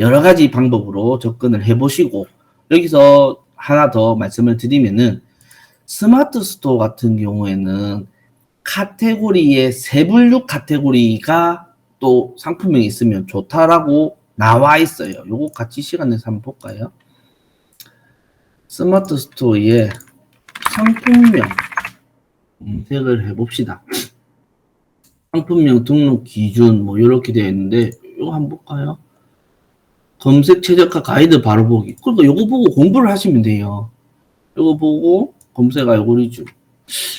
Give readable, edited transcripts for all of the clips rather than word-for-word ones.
여러 가지 방법으로 접근을 해보시고, 여기서 하나 더 말씀을 드리면은 스마트 스토어 같은 경우에는 카테고리에 세분류 카테고리가 또 상품명이 있으면 좋다라고 나와 있어요. 요거 같이 시간 내서 한번 볼까요? 스마트 스토어에 상품명 검색을 해봅시다. 상품명 등록 기준 뭐 이렇게 되어 있는데 요거 한번 볼까요? 검색 최적화 가이드 바로 보기. 그러니까 요거 보고 공부를 하시면 돼요. 요거 보고 검색 알고리즘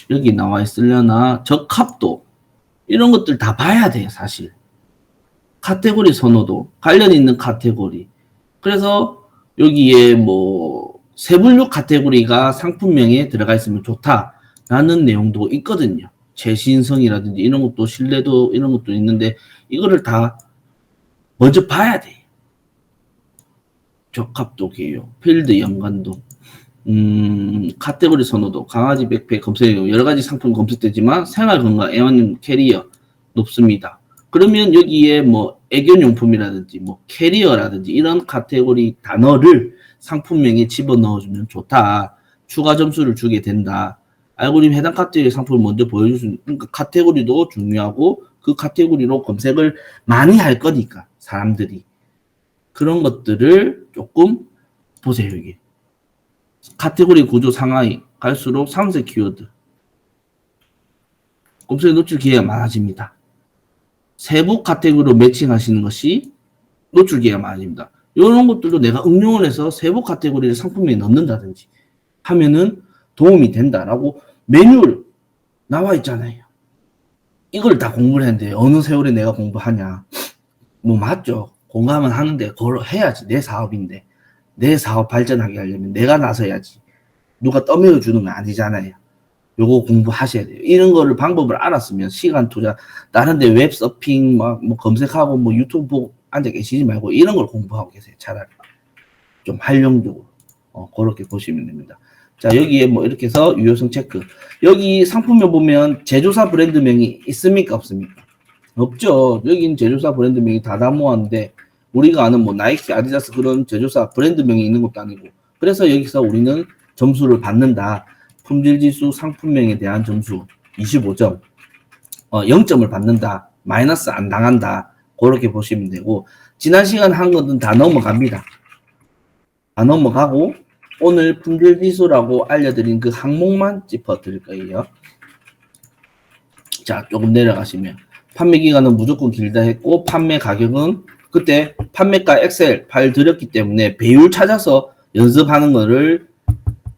여기 나와 있으려나 적합도 이런 것들 다 봐야 돼요. 사실 카테고리 선호도 관련 있는 카테고리. 그래서 여기에 뭐 세분류 카테고리가 상품명에 들어가 있으면 좋다라는 내용도 있거든요. 최신성이라든지 이런 것도 신뢰도 이런 것도 있는데 이거를 다 먼저 봐야 돼요. 적합도 개요, 필드 연관도, 카테고리 선호도, 강아지 백팩 검색, 여러 가지 상품 검색되지만 생활건강, 애완용 캐리어 높습니다. 그러면 여기에 뭐 애견용품이라든지 뭐 캐리어라든지 이런 카테고리 단어를 상품명에 집어넣어주면 좋다. 추가 점수를 주게 된다. 알고리즘 해당 카테고리 상품을 먼저 보여줄 수 있는, 그러니까 카테고리도 중요하고 그 카테고리로 검색을 많이 할 거니까 사람들이. 그런 것들을 조금 보세요. 여기 카테고리 구조 상하이 갈수록 상세 키워드 검색 노출 기회가 많아집니다. 세부 카테고리로 매칭하시는 것이 노출 기회가 많아집니다. 이런 것들도 내가 응용을 해서 세부 카테고리를 상품명에 넣는다든지 하면은 도움이 된다라고 매뉴얼 나와 있잖아요. 이걸 다 공부를 했는데 어느 세월에 내가 공부하냐. 뭐 맞죠. 공감은 하는데 그걸 해야지. 내 사업인데. 내 사업 발전하게 하려면 내가 나서야지. 누가 떠밀어 주는 건 아니잖아요. 요거 공부하셔야 돼요. 이런 거를 방법을 알았으면 시간 투자 다른 데 웹 서핑 막 뭐 검색하고 뭐 유튜브 보고 앉아 계시지 말고 이런 걸 공부하고 계세요. 차라리 좀 활용적으로 그렇게 보시면 됩니다. 자, 여기에 뭐 이렇게 해서 유효성 체크. 여기 상품명 보면 제조사 브랜드명이 있습니까 없습니까? 없죠. 여긴 제조사 브랜드명이 다담모한데 우리가 아는 뭐 나이키, 아디다스 그런 제조사 브랜드명이 있는 것도 아니고, 그래서 여기서 우리는 점수를 받는다. 품질지수 상품명에 대한 점수 25점, 0점을 받는다. 마이너스 안 당한다. 그렇게 보시면 되고, 지난 시간 한 것은 다 넘어갑니다. 다 넘어가고 오늘 품질지수라고 알려드린 그 항목만 짚어드릴 거예요. 자, 조금 내려가시면 판매 기간은 무조건 길다 했고, 판매 가격은 그때 판매가 엑셀 파일 드렸기 때문에 배율 찾아서 연습하는 거를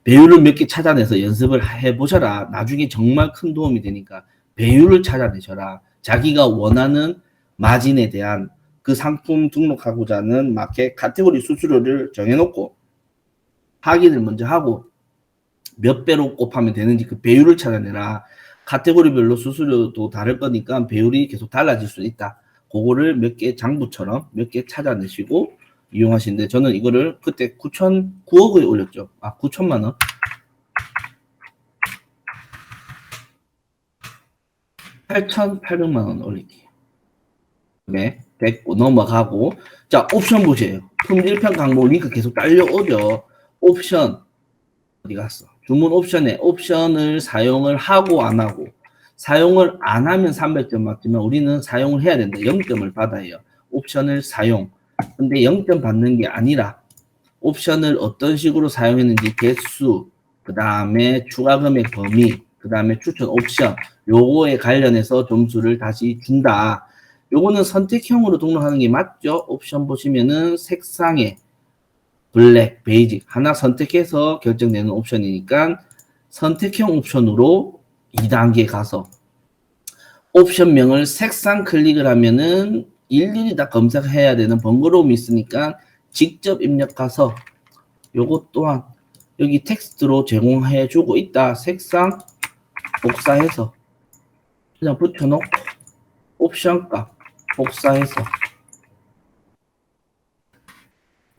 배율을 몇 개 찾아내서 연습을 해보셔라. 나중에 정말 큰 도움이 되니까 배율을 찾아내셔라. 자기가 원하는 마진에 대한 그 상품 등록하고자 하는 마켓 카테고리 수수료를 정해놓고 확인을 먼저 하고 몇 배로 곱하면 되는지 그 배율을 찾아내라. 카테고리별로 수수료도 다를 거니까 배율이 계속 달라질 수 있다. 그거를 몇 개 장부처럼 몇 개 찾아내시고 이용하시는데, 저는 이거를 그때 9억에 올렸죠. 9천만 원. 8,800만 원 올릴게요. 네, 됐고 넘어가고, 자, 옵션 보세요. 품질평 항목 링크 계속 딸려오죠. 옵션 어디 갔어? 주문 옵션에 옵션을 사용을 하고 안 하고, 사용을 안 하면 300점 맞지만 우리는 사용을 해야 된다. 0점을 받아요. 옵션을 사용. 근데 0점 받는 게 아니라 옵션을 어떤 식으로 사용했는지 개수, 그 다음에 추가 금액 범위, 그 다음에 추천 옵션, 요거에 관련해서 점수를 다시 준다. 요거는 선택형으로 등록하는 게 맞죠? 옵션 보시면은 색상에 블랙, 베이직 하나 선택해서 결정되는 옵션이니까 선택형 옵션으로 2단계 가서 옵션명을 색상 클릭을 하면은 일일이 다 검색해야 되는 번거로움이 있으니까 직접 입력가서 요것 또한 여기 텍스트로 제공해 주고 있다. 색상 복사해서 그냥 붙여놓고 옵션 값 복사해서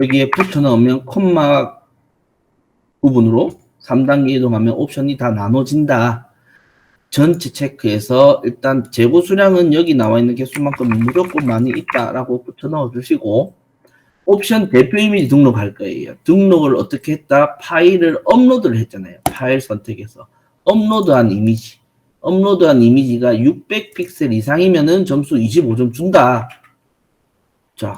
여기에 붙여넣으면 콤마 부분으로 3단계 이동하면 옵션이 다 나눠진다. 전체 체크해서 일단 재고 수량은 여기 나와 있는 개수만큼 무조건 많이 있다라고 붙여 넣어 주시고, 옵션 대표 이미지 등록할 거예요. 등록을 어떻게 했다? 파일을 업로드를 했잖아요. 파일 선택해서 업로드한 이미지. 업로드한 이미지가 600 픽셀 이상이면은 점수 25점 준다. 자,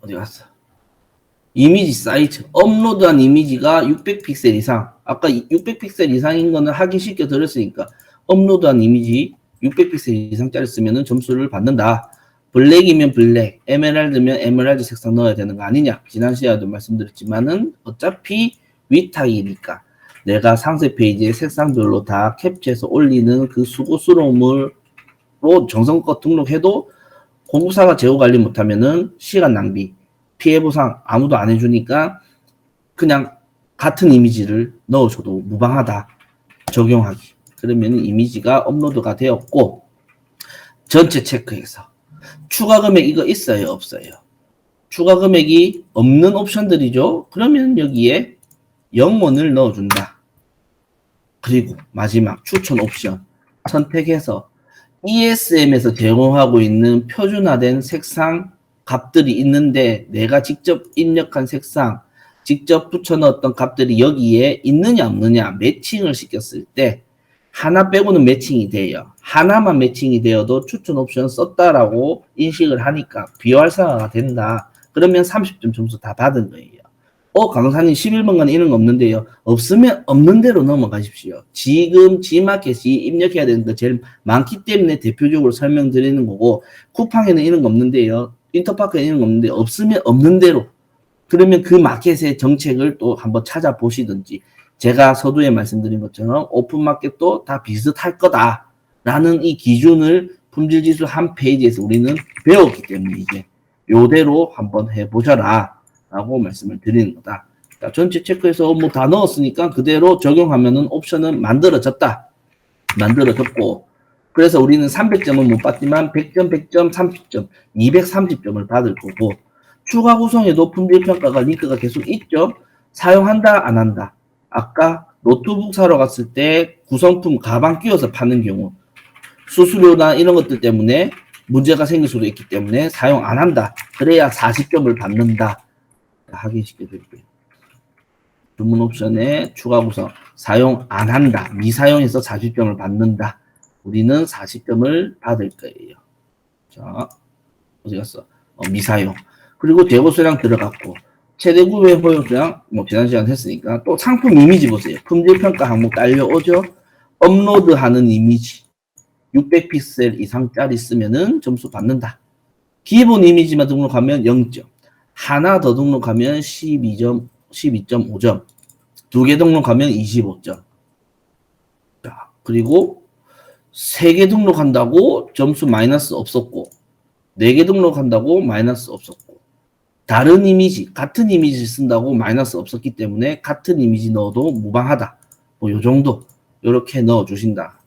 어디 갔어? 이미지 사이즈. 업로드한 이미지가 600 픽셀 이상. 아까 600 픽셀 이상인 거는 하기 쉽게 들었으니까 업로드한 이미지 600 픽셀 이상짜리 쓰면은 점수를 받는다. 블랙이면 블랙, 에메랄드면 에메랄드 색상 넣어야 되는 거 아니냐? 지난 시간에도 말씀드렸지만은 어차피 위탁이니까 내가 상세 페이지에 색상별로 다 캡처해서 올리는 그 수고스러움으로 정성껏 등록해도 공부사가 제어 관리 못하면은 시간 낭비, 피해 보상 아무도 안 해주니까 그냥 같은 이미지를 넣어줘도 무방하다. 적용하기. 그러면 이미지가 업로드가 되었고 전체 체크해서 추가 금액 이거 있어요? 없어요? 추가 금액이 없는 옵션들이죠. 그러면 여기에 0원을 넣어준다. 그리고 마지막 추천 옵션 선택해서 ESM에서 제공하고 있는 표준화된 색상 값들이 있는데 내가 직접 입력한 색상, 직접 붙여넣었던 값들이 여기에 있느냐 없느냐 매칭을 시켰을 때 하나 빼고는 매칭이 돼요. 하나만 매칭이 되어도 추천 옵션 썼다라고 인식을 하니까 비활성화가 된다. 그러면 30점 점수 다 받은 거예요. 강사님 11번간 이런 거 없는데요. 없으면 없는 대로 넘어가십시오. 지금 G마켓이 입력해야 되는 거 제일 많기 때문에 대표적으로 설명드리는 거고 쿠팡에는 이런 거 없는데요. 인터파크에는 이런 거 없는데 없으면 없는 대로 그러면 그 마켓의 정책을 또 한번 찾아보시든지 제가 서두에 말씀드린 것처럼 오픈마켓도 다 비슷할 거다라는 이 기준을 품질지수 한 페이지에서 우리는 배웠기 때문에 이제 요대로 한번 해보셔라 라고 말씀을 드리는 거다. 자, 전체 체크해서 뭐 다 넣었으니까 그대로 적용하면은 옵션은 만들어졌다. 만들어졌고 그래서 우리는 300점은 못 받지만 100점, 100점, 30점, 230점을 받을 거고 추가 구성에도 품질평가가 링크가 계속 있죠. 사용한다, 안 한다. 아까 노트북 사러 갔을 때 구성품 가방 끼워서 파는 경우 수수료나 이런 것들 때문에 문제가 생길 수도 있기 때문에 사용 안 한다. 그래야 40점을 받는다. 확인시켜드릴게요. 주문 옵션에 추가 구성 사용 안 한다. 미사용해서 40점을 받는다. 우리는 40점을 받을 거예요. 자, 어디 갔어? 미사용. 그리고 재고 수량 들어갔고 최대 구매 허용 수량 뭐 지난 시간 했으니까 또 상품 이미지 보세요. 품질 평가 항목 딸려오죠. 업로드하는 이미지 600 픽셀 이상짜리 쓰면은 점수 받는다. 기본 이미지만 등록하면 0점. 하나 더 등록하면 12점, 12.5점. 두 개 등록하면 25점. 자, 그리고 3개 등록한다고 점수 마이너스 없었고 4개 등록한다고 마이너스 없었고 다른 이미지, 같은 이미지 쓴다고 마이너스 없었기 때문에 같은 이미지 넣어도 무방하다. 뭐 요 정도 이렇게 넣어주신다.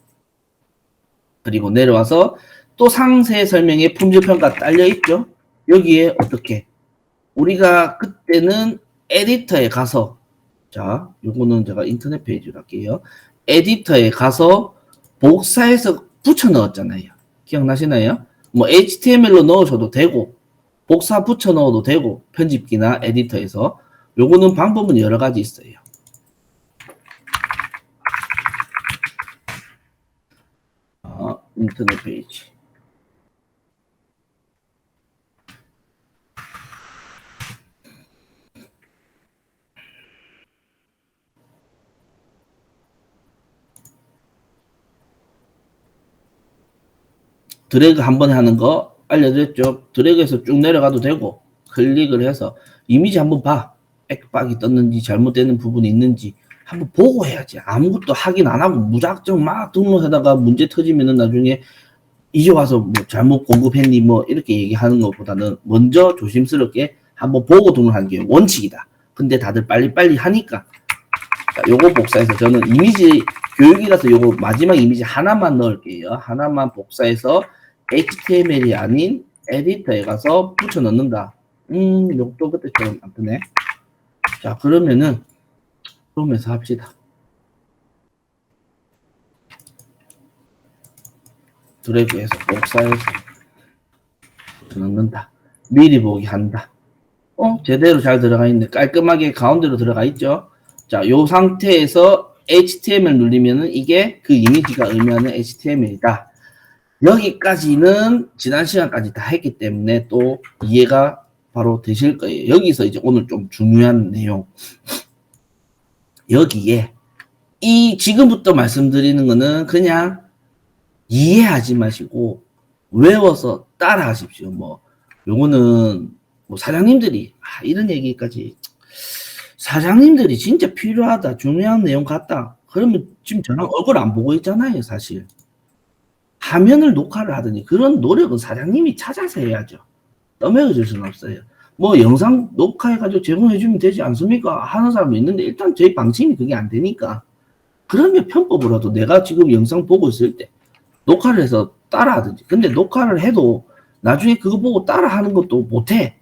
그리고 내려와서 또 상세 설명에 품질평가 딸려있죠. 여기에 어떻게 우리가 그때는 에디터에 가서 자 요거는 제가 인터넷 페이지로 할게요. 에디터에 가서 복사해서 붙여 넣었잖아요. 기억나시나요? 뭐 HTML로 넣으셔도 되고 복사 붙여 넣어도 되고 편집기나 에디터에서 요거는 방법은 여러 가지 있어요. 인터넷 페이지 드래그 한 번에 하는 거 알려드렸죠. 드래그해서 쭉 내려가도 되고 클릭을 해서 이미지 한번 봐. 액박이 떴는지 잘못되는 부분이 있는지 한번 보고 해야지. 아무것도 확인 안 하고 무작정 막 등록하다가 문제 터지면은 나중에 이제 와서 뭐 잘못 공급했니 뭐 이렇게 얘기하는 것보다는 먼저 조심스럽게 한번 보고 등록하는 게 원칙이다. 근데 다들 빨리빨리 하니까 자, 요거 복사해서 저는 이미지 교육이라서 요거 마지막 이미지 하나만 넣을게요. 하나만 복사해서 HTML이 아닌 에디터에 가서 붙여 넣는다. 요것도 그때처럼 안 뜨네. 자, 그러면은 그러면서 합시다. 드래그해서 복사해서 넣는다. 미리 보기 한다. 제대로 잘 들어가 있네. 깔끔하게 가운데로 들어가 있죠. 자, 요 상태에서 HTML 누르면은 이게 그 이미지가 의미하는 HTML이다. 여기까지는 지난 시간까지 다 했기 때문에 또 이해가 바로 되실 거예요. 여기서 이제 오늘 좀 중요한 내용. 여기에 이 지금부터 말씀드리는 거는 그냥 이해하지 마시고 외워서 따라 하십시오. 뭐 요거는 뭐 사장님들이 이런 얘기까지 사장님들이 진짜 필요하다, 중요한 내용 같다. 그러면 지금 저랑 얼굴 안 보고 있잖아요, 사실. 화면을 녹화를 하더니 그런 노력은 사장님이 찾아서 해야죠. 떠먹여줄 수는 없어요. 뭐 영상 녹화해가지고 제공해주면 되지 않습니까? 하는 사람도 있는데 일단 저희 방침이 그게 안 되니까. 그러면 편법으로라도 내가 지금 영상 보고 있을 때 녹화를 해서 따라하든지. 근데 녹화를 해도 나중에 그거 보고 따라하는 것도 못해.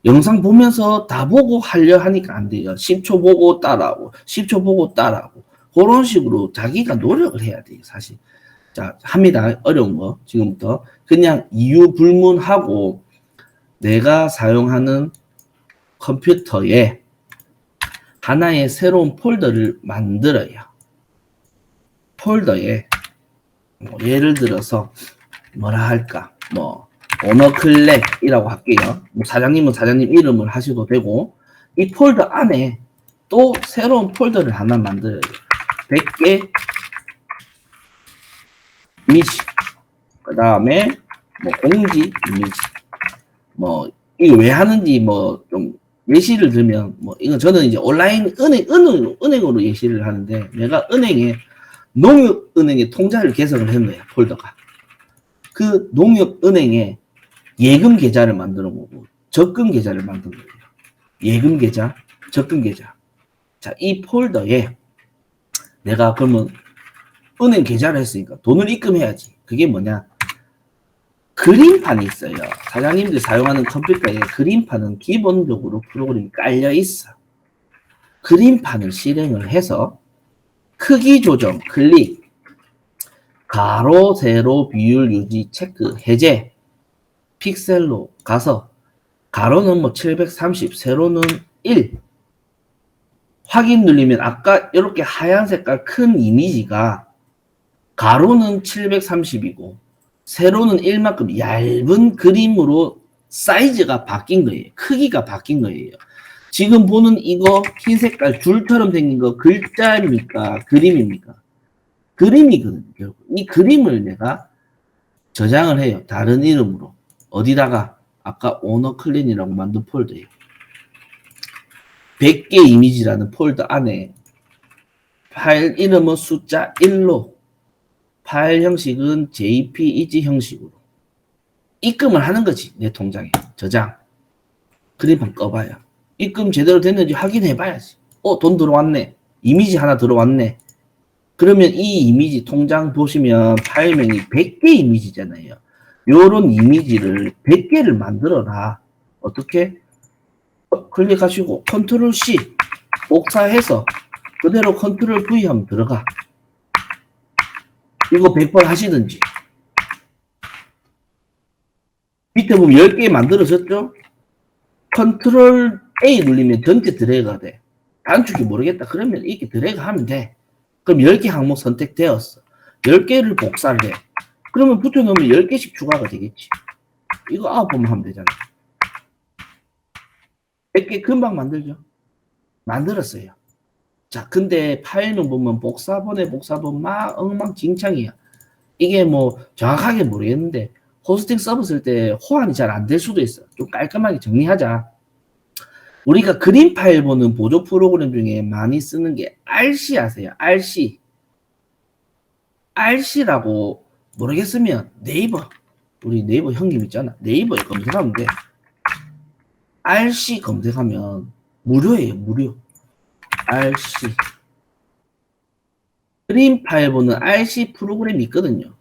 영상 보면서 다 보고 하려 하니까 안 돼요. 10초 보고 따라하고 10초 보고 따라하고 그런 식으로 자기가 노력을 해야 돼요, 사실. 자, 합니다. 어려운 거 지금부터 그냥 이유 불문하고 내가 사용하는 컴퓨터에 하나의 새로운 폴더를 만들어요. 폴더에 뭐 예를 들어서 뭐라 할까, 뭐 오너클렉이라고 할게요. 뭐 사장님은 사장님 이름을 하셔도 되고 이 폴더 안에 또 새로운 폴더를 하나 만들어요. 100개 이미지, 그 다음에 뭐 공지 이미지, 뭐 이거 왜 하는지 뭐 좀 예시를 들면 뭐 이건 저는 이제 온라인 은행으로 예시를 하는데 내가 은행에 농협은행의 통장을 개설을 했네요. 폴더가 그 농협은행에 예금 계좌를 만드는 거고 적금 계좌를 만든 거예요. 예금 계좌, 적금 계좌. 자, 이 폴더에 내가 그러면 은행 계좌를 했으니까 돈을 입금해야지. 그게 뭐냐? 그림판이 있어요. 사장님들이 사용하는 컴퓨터에 그림판은 기본적으로 프로그램이 깔려 있어. 그림판을 실행을 해서 크기 조정, 클릭, 가로, 세로, 비율 유지, 체크, 해제, 픽셀로 가서 가로는 뭐 730, 세로는 1. 확인 누르면 아까 이렇게 하얀 색깔 큰 이미지가 가로는 730이고 세로는 1만큼 얇은 그림으로 사이즈가 바뀐 거예요. 크기가 바뀐 거예요. 지금 보는 이거 흰 색깔 줄처럼 생긴 거 글자입니까? 그림입니까? 그림이거든요. 결국. 이 그림을 내가 저장을 해요. 다른 이름으로. 어디다가? 아까 오너클린이라고 만든 폴더예요. 100개 이미지라는 폴더 안에 파일 이름은 숫자 1로 파일 형식은 JPEG 형식으로 입금을 하는 거지. 내 통장에 저장 그림판 꺼봐요. 입금 제대로 됐는지 확인해 봐야지. 돈 들어왔네. 이미지 하나 들어왔네. 그러면 이 이미지 통장 보시면 파일명이 100개 이미지잖아요. 요런 이미지를 100개를 만들어라. 어떻게? 클릭하시고 컨트롤 C 복사해서 그대로 컨트롤 V 하면 들어가. 이거 100번 하시든지. 밑에 보면 10개 만들어졌죠? 컨트롤 A 누르면 전체 드래그가 돼. 단축키 모르겠다. 그러면 이렇게 드래그 하면 돼. 그럼 10개 항목 선택되었어. 10개를 복사를 해. 그러면 붙여놓으면 10개씩 추가가 되겠지. 이거 9번만 하면 되잖아. 100개 금방 만들죠. 만들었어요. 자, 근데 파일명 보면 복사본 막 엉망진창이야. 이게 뭐 정확하게 모르겠는데 호스팅 서버 쓸 때 호환이 잘 안 될 수도 있어. 좀 깔끔하게 정리하자. 우리가 그림 파일 보는 보조 프로그램 중에 많이 쓰는 게 RC 아세요? RC. RC라고 모르겠으면 네이버, 우리 네이버 형님 있잖아. 네이버에 검색하면 돼. RC 검색하면 무료예요, 무료. RC. 그림 파일 보는 RC 프로그램이 있거든요.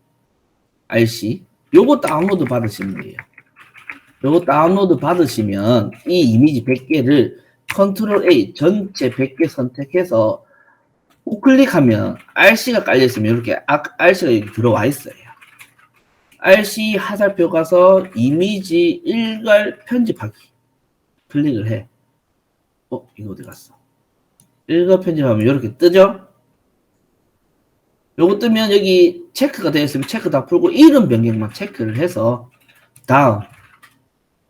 RC. 요거 다운로드 받으시면 돼요. 요거 다운로드 받으시면 이 이미지 100개를 컨트롤 A 전체 100개 선택해서 우클릭하면 RC가 깔려있으면 이렇게 RC가 여기 들어와 있어요. RC 하살표 가서 이미지 일괄 편집하기. 클릭을 해. 이거 어디 갔어? 일괄 편집하면 이렇게 뜨죠? 요거 뜨면 여기 체크가 되어 있으면 체크 다 풀고 이름 변경만 체크를 해서 다음.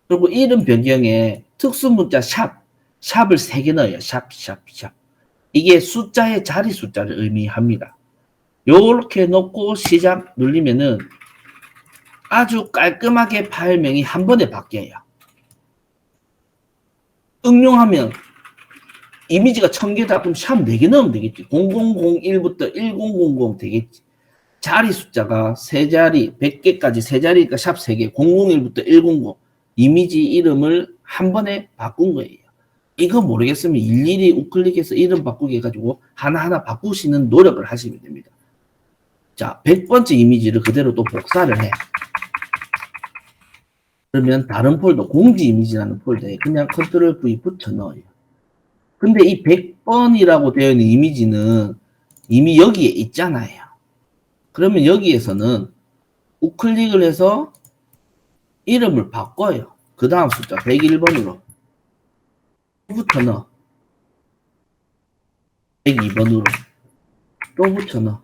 그리고 이름 변경에 특수문자 샵을 3개 넣어요. 샵. 이게 숫자의 자리 숫자를 의미합니다. 요렇게 넣고 시작 누르면은 아주 깔끔하게 파일명이 한 번에 바뀌어요. 응용하면 이미지가 1000개다 그럼 샵 4개 넣으면 되겠지. 0001부터 1000 되겠지. 자리 숫자가 3자리, 100개까지 3자리니까 샵 3개, 001부터 100. 이미지 이름을 한 번에 바꾼 거예요. 이거 모르겠으면 일일이 우클릭해서 이름 바꾸기 해가지고 하나하나 바꾸시는 노력을 하시면 됩니다. 자, 100번째 이미지를 그대로 또 복사를 해. 그러면 다른 폴더, 공지 이미지라는 폴더에 그냥 컨트롤 V 붙여 넣어요. 근데 이 100번이라고 되어 있는 이미지는 이미 여기에 있잖아요. 그러면 여기에서는 우클릭을 해서 이름을 바꿔요. 그 다음 숫자 101번으로 또 붙여 넣어. 102번으로 또 붙여 넣어.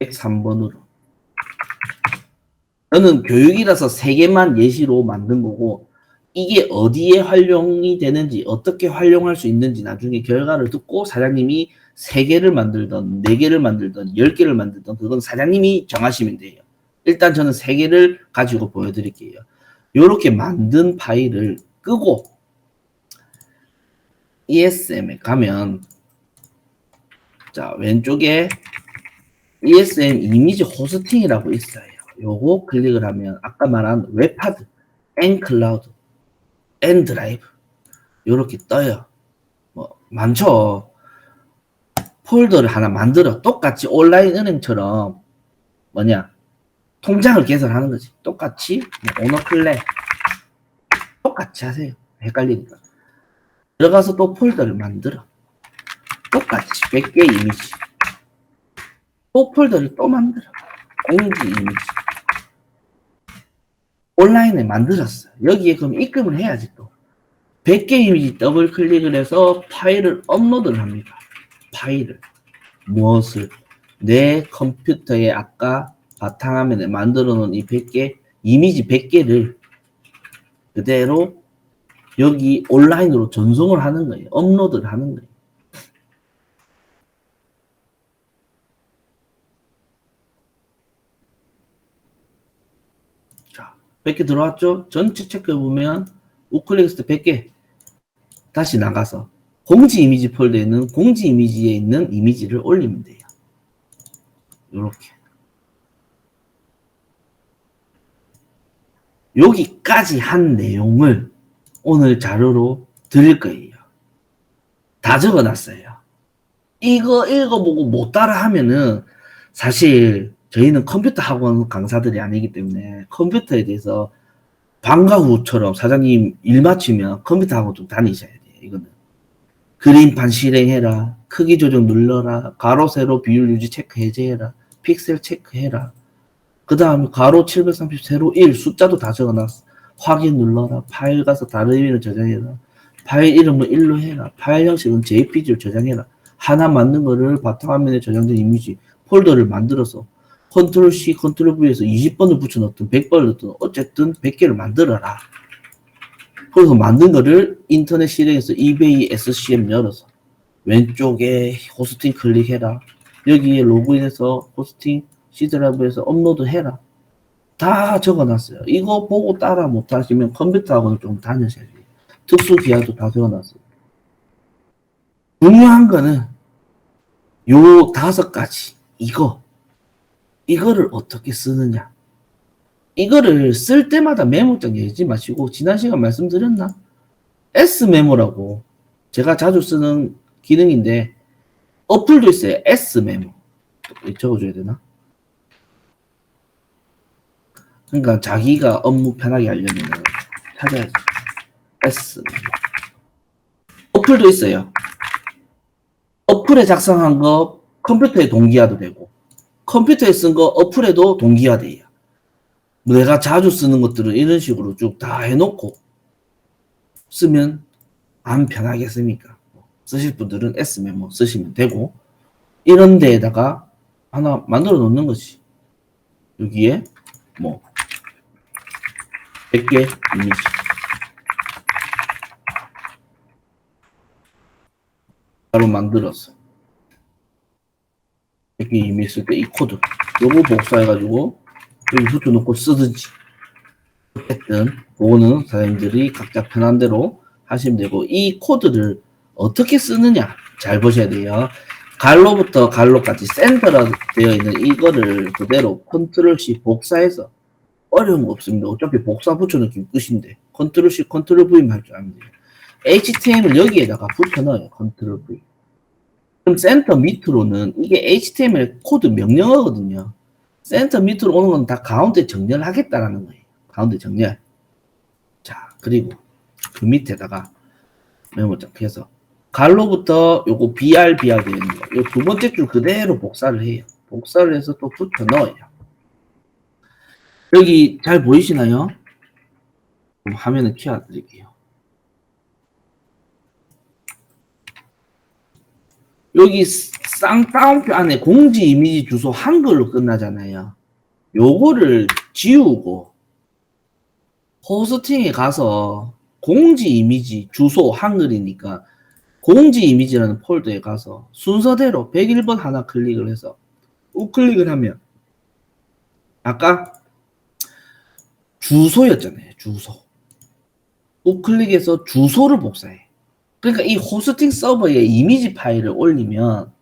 103번으로. 저는 교육이라서 3개만 예시로 만든 거고 이게 어디에 활용이 되는지 어떻게 활용할 수 있는지 나중에 결과를 듣고 사장님이 3개를 만들던 4개를 만들던 10개를 만들던 그건 사장님이 정하시면 돼요. 일단 저는 3개를 가지고 보여드릴게요. 이렇게 만든 파일을 끄고 ESM에 가면 자 왼쪽에 ESM 이미지 호스팅이라고 있어요. 요거 클릭을 하면 아까 말한 웹하드, 엔클라우드, 엔드라이브 요렇게 떠요. 뭐 많죠. 폴더를 하나 만들어 똑같이 온라인 은행처럼 통장을 개설하는 거지. 똑같이 오너클레 똑같이 하세요. 헷갈리니까. 들어가서 또 폴더를 만들어. 똑같이 100개 이미지. 또 폴더를 또 만들어. 공지 이미지. 온라인에 만들었어요. 여기에 그럼 입금을 해야지 또. 100개 이미지 더블 클릭을 해서 파일을 업로드를 합니다. 파일을. 무엇을? 내 컴퓨터에 아까 바탕화면에 만들어 놓은 이 100개, 이미지 100개를 그대로 여기 온라인으로 전송을 하는 거예요. 업로드를 하는 거예요. 자, 100개 들어왔죠? 전체 체크해보면 우클릭했을 때 100개 다시 나가서 공지 이미지 폴더에 있는 공지 이미지에 있는 이미지를 올리면 돼요. 요렇게. 여기까지 한 내용을 오늘 자료로 드릴 거예요. 다 적어놨어요. 이거 읽어보고 못 따라 하면은 사실 저희는 컴퓨터 학원 강사들이 아니기 때문에 컴퓨터에 대해서 방과 후처럼 사장님 일 마치면 컴퓨터 학원 좀 다니셔야 돼요. 이거는 그림판 실행해라, 크기 조정 눌러라, 가로 세로 비율 유지 체크 해제해라, 픽셀 체크해라. 그 다음에 가로 730 세로 1 숫자도 다 적어놨어. 확인 눌러라. 파일 가서 다른 의미를 저장해라. 파일 이름은 1로 해라. 파일 형식은 JPG로 저장해라. 하나 만든 거를 바탕화면에 저장된 이미지 폴더를 만들어서 컨트롤 C, 컨트롤 V에서 20번을 붙여넣든 100번을 넣든 어쨌든 100개를 만들어라. 그래서 만든 거를 인터넷 실행해서 eBay SCM 열어서 왼쪽에 호스팅 클릭해라. 여기에 로그인해서 호스팅 C드라이브에서 업로드 해라. 다 적어놨어요. 이거 보고 따라 못하시면 컴퓨터 학원을 좀 다니셔야 돼요. 특수 기하도 다 적어놨어요. 중요한 거는 요 5가지 이거를 어떻게 쓰느냐. 이거를 쓸 때마다 메모장 내지 마시고 지난 시간 말씀드렸나? S메모라고 제가 자주 쓰는 기능인데 어플도 있어요. S메모 적어줘야 되나? 그러니까 자기가 업무 편하게 하려면 찾아야지. S메모 어플도 있어요. 어플에 작성한 거 컴퓨터에 동기화도 되고 컴퓨터에 쓴 거 어플에도 동기화돼요. 내가 자주 쓰는 것들은 이런 식으로 쭉 다 해놓고 쓰면 안 편하겠습니까? 쓰실 분들은 S메모 쓰시면 되고, 이런 데에다가 하나 만들어 놓는 거지. 여기에 뭐 100개 이미지 바로 만들었어. 100개 이미지 쓸 때 이 코드 요거 복사해가지고 여기 붙여놓고 쓰든지, 어쨌든 그거는 사장님들이 각자 편한 대로 하시면 되고, 이 코드를 어떻게 쓰느냐 잘 보셔야 돼요. 갈로부터 갈로까지 센터로 되어 있는 이거를 그대로 컨트롤 C 복사해서, 어려운 거 없습니다. 어차피 복사 붙여넣기 끝인데 컨트롤 C 컨트롤 V만 할 줄 알면 돼요. HTML 여기에다가 붙여넣어요. 컨트롤 V. 그럼 센터 밑으로는 이게 HTML 코드 명령어거든요. 센터 밑으로 오는 건 다 가운데 정렬 하겠다라는 거예요. 가운데 정렬. 자, 그리고 그 밑에다가 메모장 펴서 갈로부터 요거 BR 되어 있는 거, 요 두 번째 줄 그대로 복사를 해요. 복사를 해서 또 붙여 넣어요. 여기 잘 보이시나요? 화면을 키워드릴게요. 여기 쌍따옴표 안에 공지 이미지 주소 한글로 끝나잖아요. 요거를 지우고 호스팅에 가서 공지 이미지 주소 한글이니까 공지 이미지라는 폴더에 가서 순서대로 101번 하나 클릭을 해서 우클릭을 하면 아까 주소였잖아요. 주소. 우클릭해서 주소를 복사해. 그러니까 이 호스팅 서버에 이미지 파일을 올리면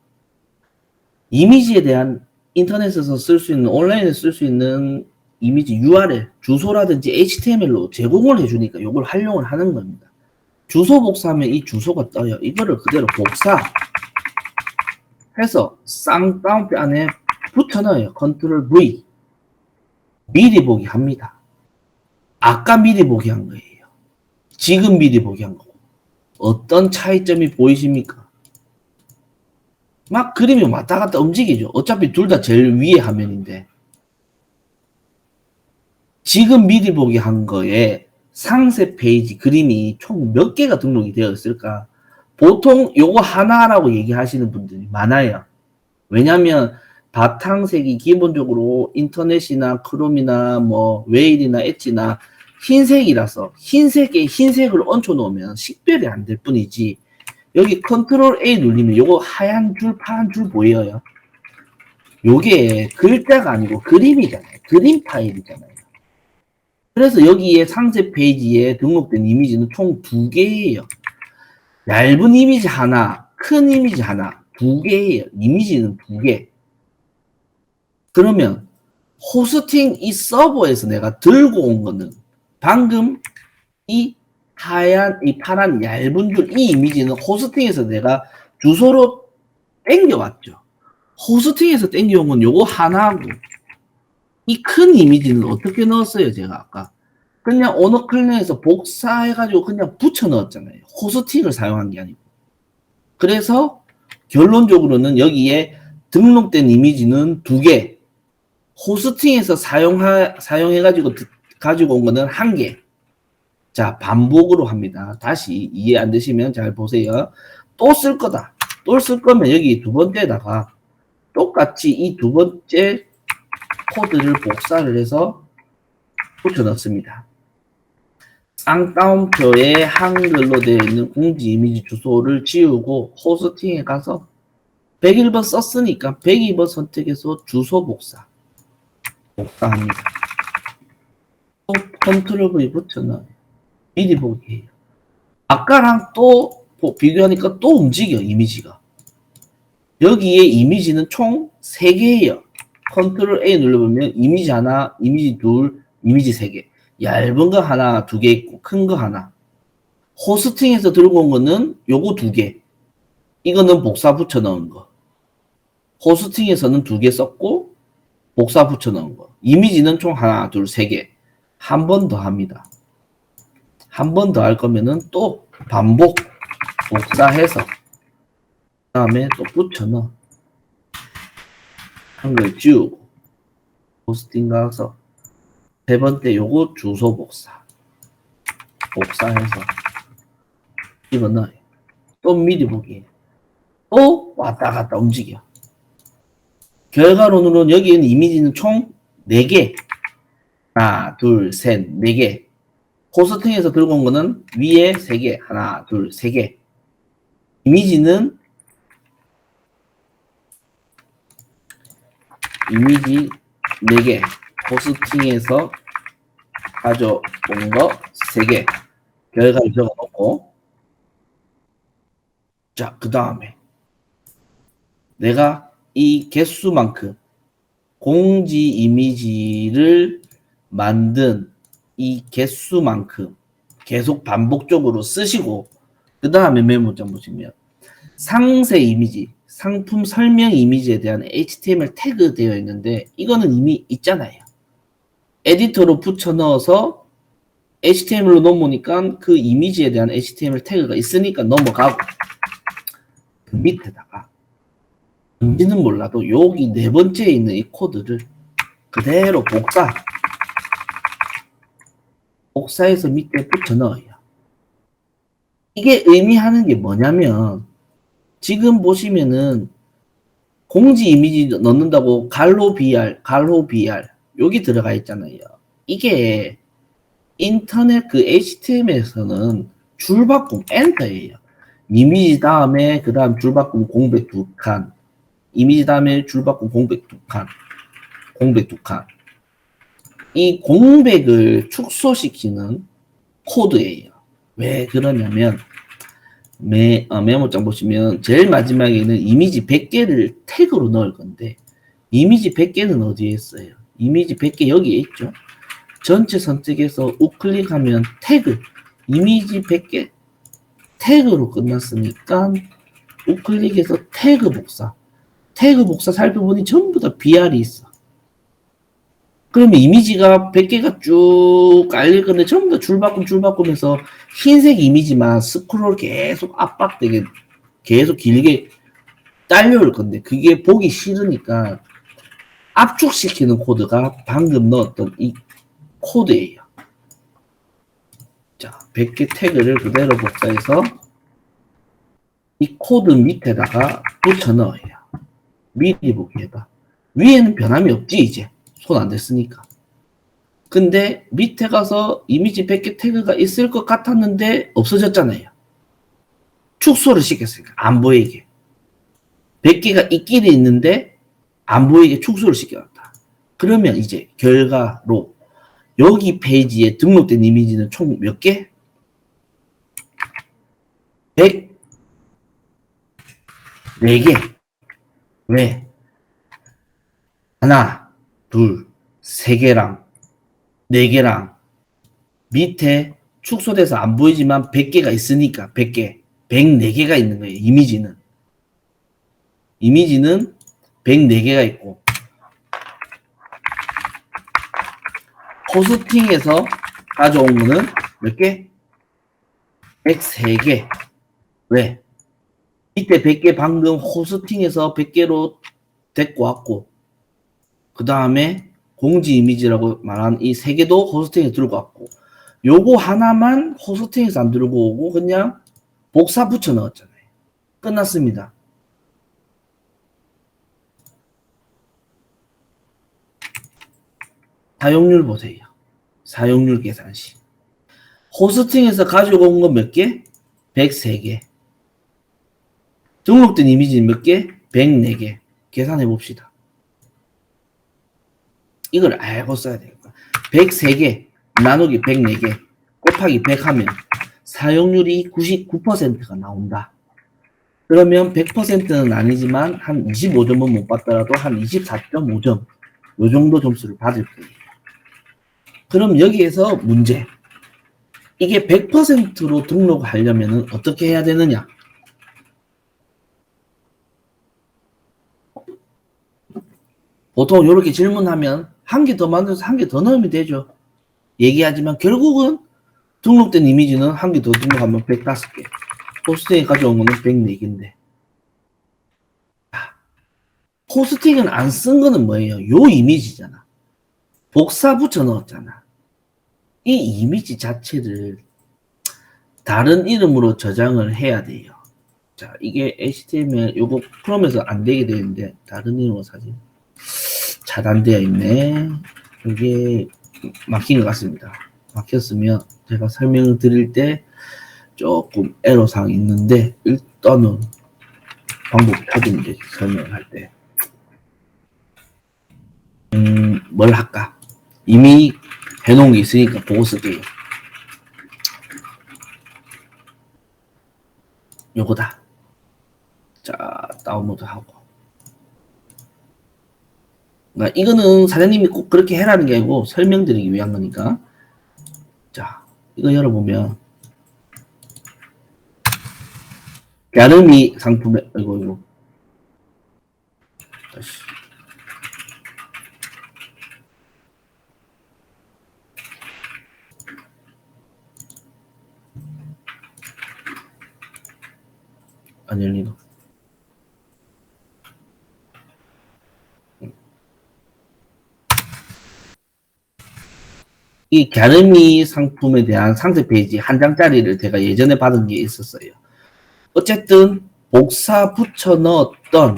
이미지에 대한 인터넷에서 쓸 수 있는, 온라인에서 쓸 수 있는 이미지 URL, 주소라든지 HTML로 제공을 해주니까 이걸 활용을 하는 겁니다. 주소 복사하면 이 주소가 떠요. 이거를 그대로 복사해서 쌍따옴표 안에 붙여넣어요. 컨트롤 V. 미리 보기 합니다. 아까 미리 보기 한 거예요. 지금 미리 보기 한 거고. 어떤 차이점이 보이십니까? 막 그림이 왔다 갔다 움직이죠. 어차피 둘 다 제일 위에 화면인데. 지금 미리 보기 한 거에 상세 페이지 그림이 총 몇 개가 등록이 되어 있을까? 보통 요거 하나라고 얘기하시는 분들이 많아요. 왜냐면 바탕색이 기본적으로 인터넷이나 크롬이나 뭐 웨일이나 엣지나 흰색이라서 흰색에 흰색을 얹혀 놓으면 식별이 안 될 뿐이지, 여기 컨트롤 A 누르면 요거 하얀 줄 파란 줄 보여요. 요게 글자가 아니고 그림이잖아요. 그림 파일이잖아요. 그래서 여기에 상세 페이지에 등록된 이미지는 총 2개예요. 얇은 이미지 하나, 큰 이미지 하나, 2개예요. 이미지는 2개. 그러면 호스팅 이 서버에서 내가 들고 온 거는 방금 이 하얀, 이 파란 얇은 줄, 이 이미지는 호스팅에서 내가 주소로 땡겨왔죠. 호스팅에서 땡겨온 건 요거 하나고, 이 큰 이미지는 어떻게 넣었어요? 제가 아까 그냥 언어 클릭해서 복사해가지고 그냥 붙여 넣었잖아요. 호스팅을 사용한 게 아니고. 그래서 결론적으로는 여기에 등록된 이미지는 2개, 호스팅에서 사용해가지고 가지고 온 거는 1개. 자, 반복으로 합니다. 다시 이해 안 되시면 잘 보세요. 또 쓸 거다. 또 쓸 거면 여기 두 번째다가 똑같이 이 두 번째 코드를 복사를 해서 붙여 넣습니다. 쌍따옴표에 한글로 되어 있는 공지 이미지 주소를 지우고 호스팅에 가서 101번 썼으니까 102번 선택해서 주소 복사합니다. 또 컨트롤 V 붙여 넣어요. 미리 보기예요. 아까랑 또 비교하니까 또 움직여, 이미지가. 여기에 이미지는 총 3개예요. 컨트롤 A 눌러보면 이미지 하나, 이미지 둘, 이미지 3개. 얇은 거 하나, 2개 있고 큰 거 하나. 호스팅에서 들고 온 거는 요거 2개. 이거는 복사 붙여 넣은 거. 호스팅에서는 2개 썼고 복사 붙여 넣은 거. 이미지는 총 하나, 둘, 3개. 한 번 더 합니다. 한 번 더 할 거면은 또 반복 복사해서 그 다음에 또 붙여 넣어. 한글 지우고 호스팅 가서 세 번째 요거 주소 복사해서 집어넣어요. 또 미리 보기. 또 왔다 갔다 움직여. 결과론으로는 여기 있는 이미지는 총 4개. 하나, 둘, 셋, 4개. 호스팅에서 들고 온 거는 위에 3개. 하나, 둘, 3개. 이미지 4개. 호스팅에서 가져온 거 3개. 결과를 적어 놓고. 자, 그 다음에 내가 이 개수만큼 공지 이미지를 만든 이 개수만큼 계속 반복적으로 쓰시고, 그 다음에 메모장 보시면 상세 이미지, 상품 설명 이미지에 대한 HTML 태그 되어 있는데 이거는 이미 있잖아요. 에디터로 붙여 넣어서 HTML로 넘으니까 그 이미지에 대한 HTML 태그가 있으니까 넘어가고, 그 밑에다가 뭔지는 몰라도 여기 4번째에 있는 이 코드를 그대로 복사해서 밑에 붙여 넣어요. 이게 의미하는 게 뭐냐면, 지금 보시면은 공지 이미지 넣는다고 갈로 BR 여기 들어가 있잖아요. 이게 인터넷 그 HTML에서는 줄바꿈 엔터예요. 이미지 다음에 그 다음 줄바꿈 공백 2칸, 이미지 다음에 줄바꿈 공백 2칸, 공백 2칸. 이 공백을 축소시키는 코드예요. 왜 그러냐면 메모장 보시면 제일 마지막에 있는 이미지 100개를 태그로 넣을 건데, 이미지 100개는 어디에 있어요? 이미지 100개 여기에 있죠. 전체 선택해서 우클릭하면 태그, 이미지 100개 태그로 끝났으니까 우클릭해서 태그 복사 살펴보니 전부 다 BR이 있어. 그러면 이미지가 100개가 쭉 깔릴 건데 전부 다 줄바꿈해서 흰색 이미지만 스크롤 계속 압박되게 계속 길게 딸려올 건데, 그게 보기 싫으니까 압축시키는 코드가 방금 넣었던 이 코드예요. 자, 100개 태그를 그대로 복사해서 이 코드 밑에다가 붙여 넣어요. 미리 보기 해봐. 위에는 변함이 없지, 이제. 손 안 댔으니까. 근데 밑에 가서 이미지 100개 태그가 있을 것 같았는데 없어졌잖아요. 축소를 시켰으니까 안 보이게. 100개가 있기는 있는데 안 보이게 축소를 시켜놨다. 그러면 이제 결과로 여기 페이지에 등록된 이미지는 총 몇 개? 104개. 왜? 하나, 둘, 3개랑 4개랑 밑에 축소돼서 안 보이지만 100개가 있으니까 100개, 104개가 있는 거예요. 이미지는 104개가 있고, 호스팅에서 가져온 거는 몇 개? 103개. 왜? 밑에 100개 방금 호스팅에서 100개로 데리고 왔고, 그 다음에 공지 이미지라고 말한 이 3개도 호스팅에 들고 왔고, 요거 하나만 호스팅에서 안 들고 오고 그냥 복사 붙여 넣었잖아요. 끝났습니다. 사용률 보세요. 사용률 계산시. 호스팅에서 가지고 온 건 몇 개? 103개. 등록된 이미지는 몇 개? 104개. 계산해 봅시다. 이걸 알고 써야 되겠다. 103개 나누기 104개 곱하기 100 하면 사용률이 99%가 나온다. 그러면 100%는 아니지만 한 25점은 못 받더라도 한 24.5점 요 정도 점수를 받을 거예요. 그럼 여기에서 문제. 이게 100%로 등록하려면 어떻게 해야 되느냐? 보통 이렇게 질문하면 한 개 더 만들어서 한 개 더 넣으면 되죠. 얘기하지만 결국은 등록된 이미지는 한 개 더 등록하면 105개. 호스팅에 가져온 거는 104개인데. 호스팅은 안 쓴 거는 뭐예요? 요 이미지잖아. 복사 붙여 넣었잖아. 이 이미지 자체를 다른 이름으로 저장을 해야 돼요. 자, 이게 HTML 요거 크롬에서 안 되게 되는데 다른 이름으로 사진 차단되어 있네. 이게 막힌 것 같습니다. 막혔으면 제가 설명을 드릴 때 조금 애로사항이 있는데 일단은 방법 찾으면 되지. 설명을 할 때 뭘 할까? 이미 해놓은 게 있으니까 보고 쓸게요. 요거다. 자, 다운로드하고. 그러니까 이거는 사장님이 꼭 그렇게 해라는 게 아니고 설명드리기 위한 거니까. 자, 이거 열어보면 갸름이 상품에 이거 다시 안 열리나? 이 갸름이 상품에 대한 상세 페이지 한 장짜리를 제가 예전에 받은 게 있었어요. 어쨌든 복사 붙여 넣었던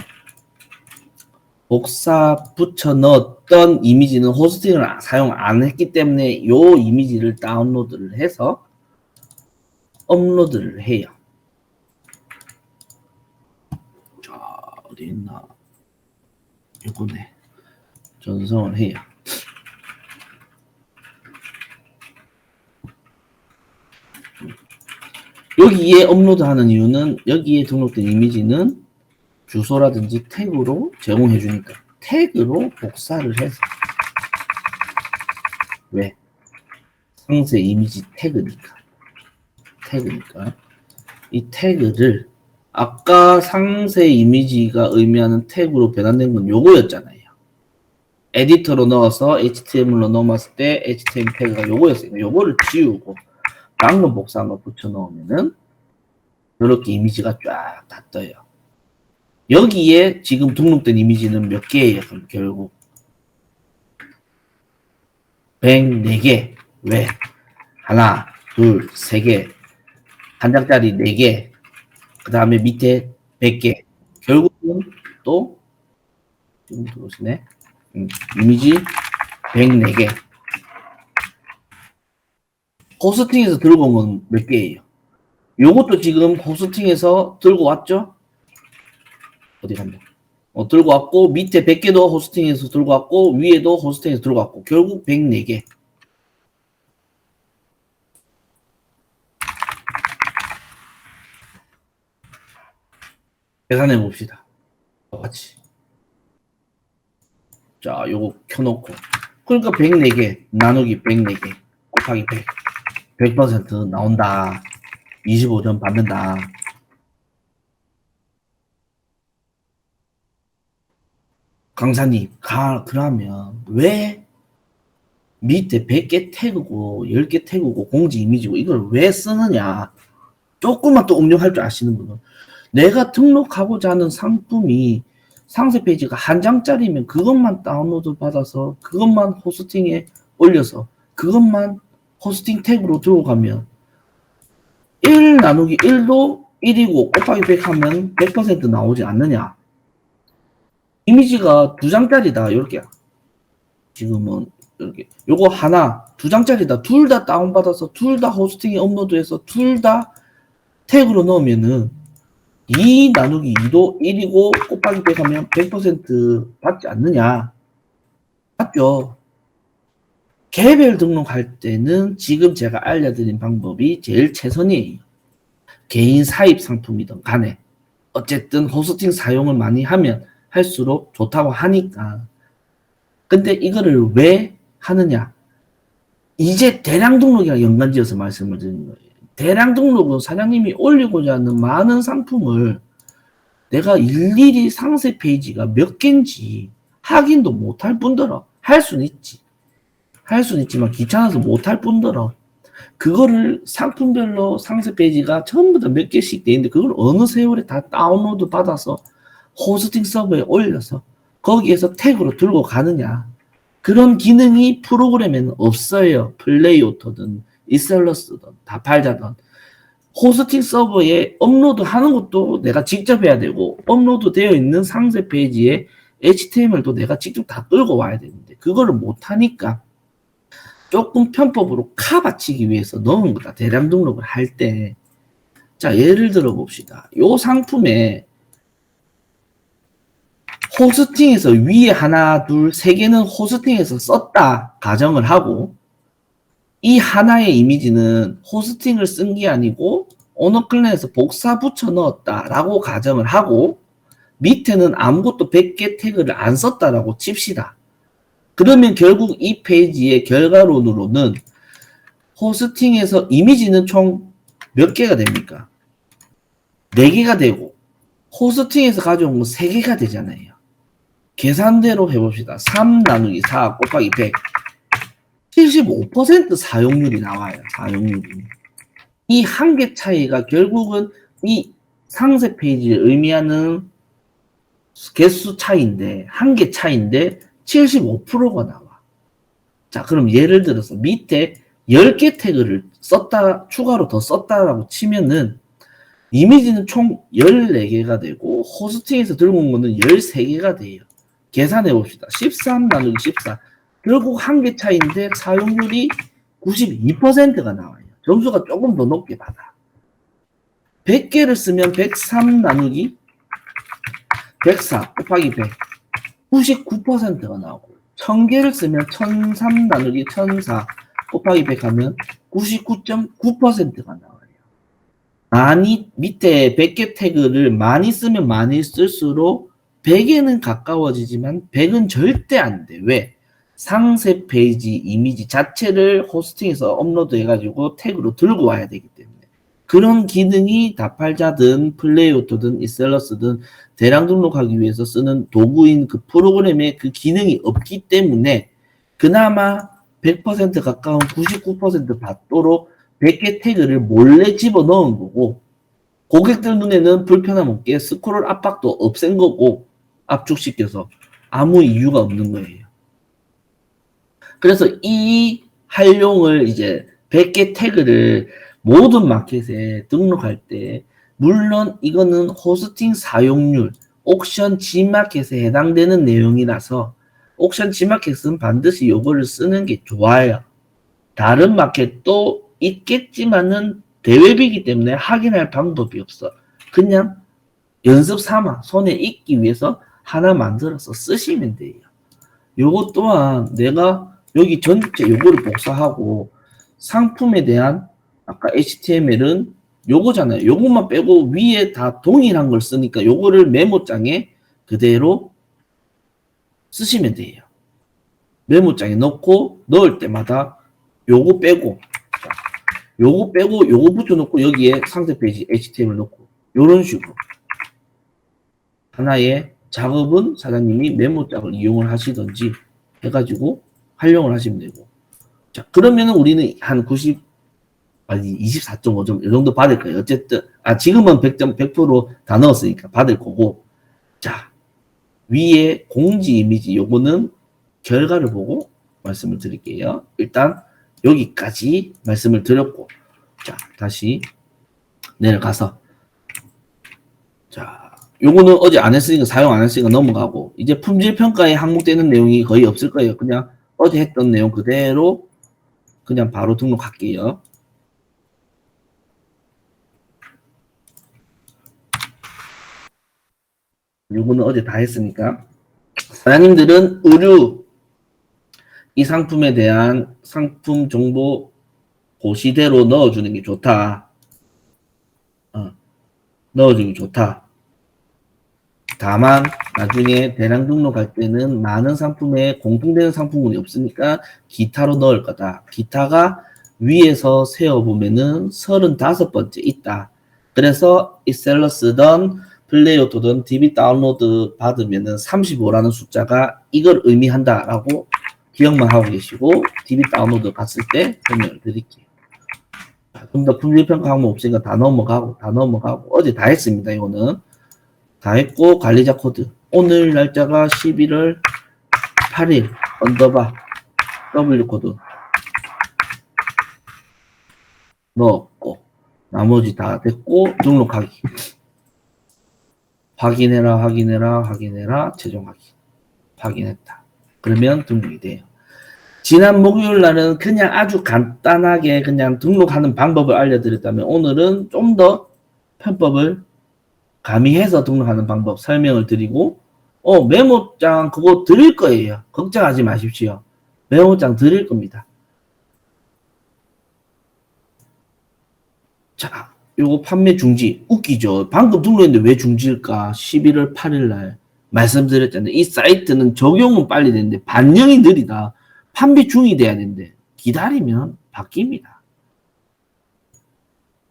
이미지는 호스팅을 사용 안 했기 때문에 이 이미지를 다운로드를 해서 업로드를 해요. 자, 어디 있나? 요거네. 전송을 해요. 여기에 업로드하는 이유는 여기에 등록된 이미지는 주소라든지 태그로 제공해 주니까 태그로 복사를 해서 왜? 상세 이미지 태그니까 이 태그를 아까 상세 이미지가 의미하는 태그로 변환된 건 요거였잖아요. 에디터로 넣어서 HTML로 넣었을 때 HTML 태그가 요거였어요. 요거를 지우고 방금 복사한 거 붙여 넣으면은 이렇게 이미지가 쫙 다 떠요. 여기에 지금 등록된 이미지는 몇 개예요? 그럼 결국 104개. 왜? 하나, 둘, 세 개. 한 장짜리 4개. 그 다음에 밑에 100개. 결국은 또 지금 들어오시네. 이미지 104개. 호스팅에서 들고 온 건 몇 개예요? 요것도 지금 호스팅에서 들고 왔죠? 어디 갔나? 들고 왔고, 밑에 100개도 호스팅에서 들고 왔고, 위에도 호스팅에서 들고 왔고, 결국 104개. 계산해 봅시다. 같이. 자, 요거 켜놓고. 그러니까 104개 나누기 104개 곱하기 100. 100% 나온다. 25점 받는다. 강사님, 그러면 왜 밑에 100개 태그고 10개 태그고 공지 이미지고 이걸 왜 쓰느냐? 조금만 또 응용할 줄 아시는 분은 내가 등록하고자 하는 상품이 상세 페이지가 한 장짜리면 그것만 다운로드 받아서 그것만 호스팅에 올려서 그것만 호스팅 태그로 들고 가면 1 나누기 1도 1이고 곱하기 100 하면 100% 나오지 않느냐? 이미지가 2장짜리다. 이렇게 지금은 이렇게 요거 하나 2장짜리다. 둘 다 다운받아서 둘 다 호스팅에 업로드해서 둘 다 태그로 넣으면은 2 나누기 2도 1이고 곱하기 100 하면 100% 받지 않느냐? 맞죠? 개별 등록할 때는 지금 제가 알려드린 방법이 제일 최선이에요. 개인 사입 상품이든 간에 어쨌든 호스팅 사용을 많이 하면 할수록 좋다고 하니까. 근데 이거를 왜 하느냐? 이제 대량 등록이랑 연관지어서 말씀을 드리는 거예요. 대량 등록은 사장님이 올리고자 하는 많은 상품을 내가 일일이 상세 페이지가 몇 개인지 확인도 못할 뿐더러 할 수는 있지. 할 수는 있지만 귀찮아서 못할 뿐더러 그거를 상품별로 상세 페이지가 전부 다 몇 개씩 돼 있는데 그걸 어느 세월에 다 다운로드 받아서 호스팅 서버에 올려서 거기에서 태그로 들고 가느냐. 그런 기능이 프로그램에는 없어요. 플레이오토든 이셀러스든 다팔자든 호스팅 서버에 업로드 하는 것도 내가 직접 해야 되고 업로드 되어 있는 상세 페이지에 HTML도 내가 직접 다 끌고 와야 되는데 그거를 못하니까 조금 편법으로 카바치기 위해서 넣은 거다. 대량 등록을 할 때. 자, 예를 들어 봅시다. 요 상품에 호스팅에서 위에 하나, 둘, 세 개는 호스팅에서 썼다 가정을 하고 이 하나의 이미지는 호스팅을 쓴 게 아니고 오너클랜에서 복사 붙여 넣었다라고 가정을 하고 밑에는 아무것도 100개 태그를 안 썼다라고 칩시다. 그러면 결국 이 페이지의 결과론으로는 호스팅에서 이미지는 총 몇 개가 됩니까? 4개가 되고 호스팅에서 가져온 건 3개가 되잖아요. 계산대로 해봅시다. 3 나누기 4 곱하기 100 75% 사용률이 나와요. 사용률이. 이 한 개 차이가 결국은 이 상세 페이지를 의미하는 개수 차이인데 한 개 차이인데 75%가 나와. 자, 그럼 예를 들어서 밑에 10개 태그를 썼다, 추가로 더 썼다라고 치면은 이미지는 총 14개가 되고 호스팅에서 들고 온 거는 13개가 돼요. 계산해 봅시다. 13 나누기 14. 결국 한 개 차이인데 사용률이 92%가 나와요. 점수가 조금 더 높게 받아. 100개를 쓰면 103 나누기 104 곱하기 100. 99%가 나오고 1000개를 쓰면 1003 나누기 1004 곱하기 100 하면 99.9%가 나와요. 많이 밑에 100개 태그를 많이 쓰면 많이 쓸수록 100에는 가까워지지만 100은 절대 안 돼. 왜? 상세 페이지 이미지 자체를 호스팅에서 업로드 해가지고 태그로 들고 와야 되기 때문에 그런 기능이 다팔자든 플레이오토든 이셀러스든 대량 등록하기 위해서 쓰는 도구인 그 프로그램에 그 기능이 없기 때문에 그나마 100% 가까운 99% 받도록 100개 태그를 몰래 집어넣은 거고 고객들 눈에는 불편함 없게 스크롤 압박도 없앤 거고 압축시켜서 아무 이유가 없는 거예요. 그래서 이 활용을 이제 100개 태그를 모든 마켓에 등록할 때 물론 이거는 호스팅 사용률 옥션 G마켓에 해당되는 내용이라서 옥션 G마켓은 반드시 요거를 쓰는 게 좋아요. 다른 마켓도 있겠지만은 대웹이기 때문에 확인할 방법이 없어. 그냥 연습 삼아 손에 익기 위해서 하나 만들어서 쓰시면 돼요. 요거 또한 내가 여기 전체 요거를 복사하고 상품에 대한 아까 HTML은 요거잖아요. 요것만 빼고 위에 다 동일한 걸 쓰니까 요거를 메모장에 그대로 쓰시면 돼요. 메모장에 넣고 넣을 때마다 요거 빼고 요거 빼고 요거 붙여놓고 여기에 상세 페이지 HTML 넣고 요런 식으로 하나의 작업은 사장님이 메모장을 이용을 하시든지 해가지고 활용을 하시면 되고 자 그러면은 우리는 한 24.5점 이 정도 받을 거예요. 어쨌든 지금은 100% 다 넣었으니까 받을 거고 자 위에 공지 이미지 요거는 결과를 보고 말씀을 드릴게요. 일단 여기까지 말씀을 드렸고 자 다시 내려가서 자 요거는 어제 안 했으니까 사용 안 했으니까 넘어가고 이제 품질평가에 항목되는 내용이 거의 없을 거예요. 그냥 어제 했던 내용 그대로 그냥 바로 등록할게요. 요거는 어제 다 했으니까 사장님들은 의류 이 상품에 대한 상품 정보 고시대로 넣어주는 게 좋다. 넣어주기 좋다. 다만 나중에 대량 등록할 때는 많은 상품에 공통되는 상품군이 없으니까 기타로 넣을 거다. 기타가 위에서 세어보면은 35번째 있다. 그래서 이셀러스든 플레이오토든 DB 다운로드 받으면은 35라는 숫자가 이걸 의미한다라고 기억만 하고 계시고 DB 다운로드 갔을 때 설명을 드릴게요. 좀 더 품질평가 항목 없으니까 다 넘어가고 어제 다 했습니다. 이거는 다 했고 관리자 코드 오늘 날짜가 11월 8일 언더바 W 코드 넣었고 나머지 다 됐고 등록하기 확인해라 최종 확인했다. 그러면 등록이 돼요. 지난 목요일 날은 그냥 아주 간단하게 그냥 등록하는 방법을 알려드렸다면 오늘은 좀 더 편법을 가미해서 등록하는 방법 설명을 드리고 메모장 그거 드릴 거예요. 걱정하지 마십시오. 메모장 드릴 겁니다. 자, 요거 판매 중지 웃기죠. 방금 등록했는데 왜 중지일까? 11월 8일 날 말씀드렸잖아요. 이 사이트는 적용은 빨리 되는데 반영이 느리다. 판매 중이 돼야 되는데 기다리면 바뀝니다.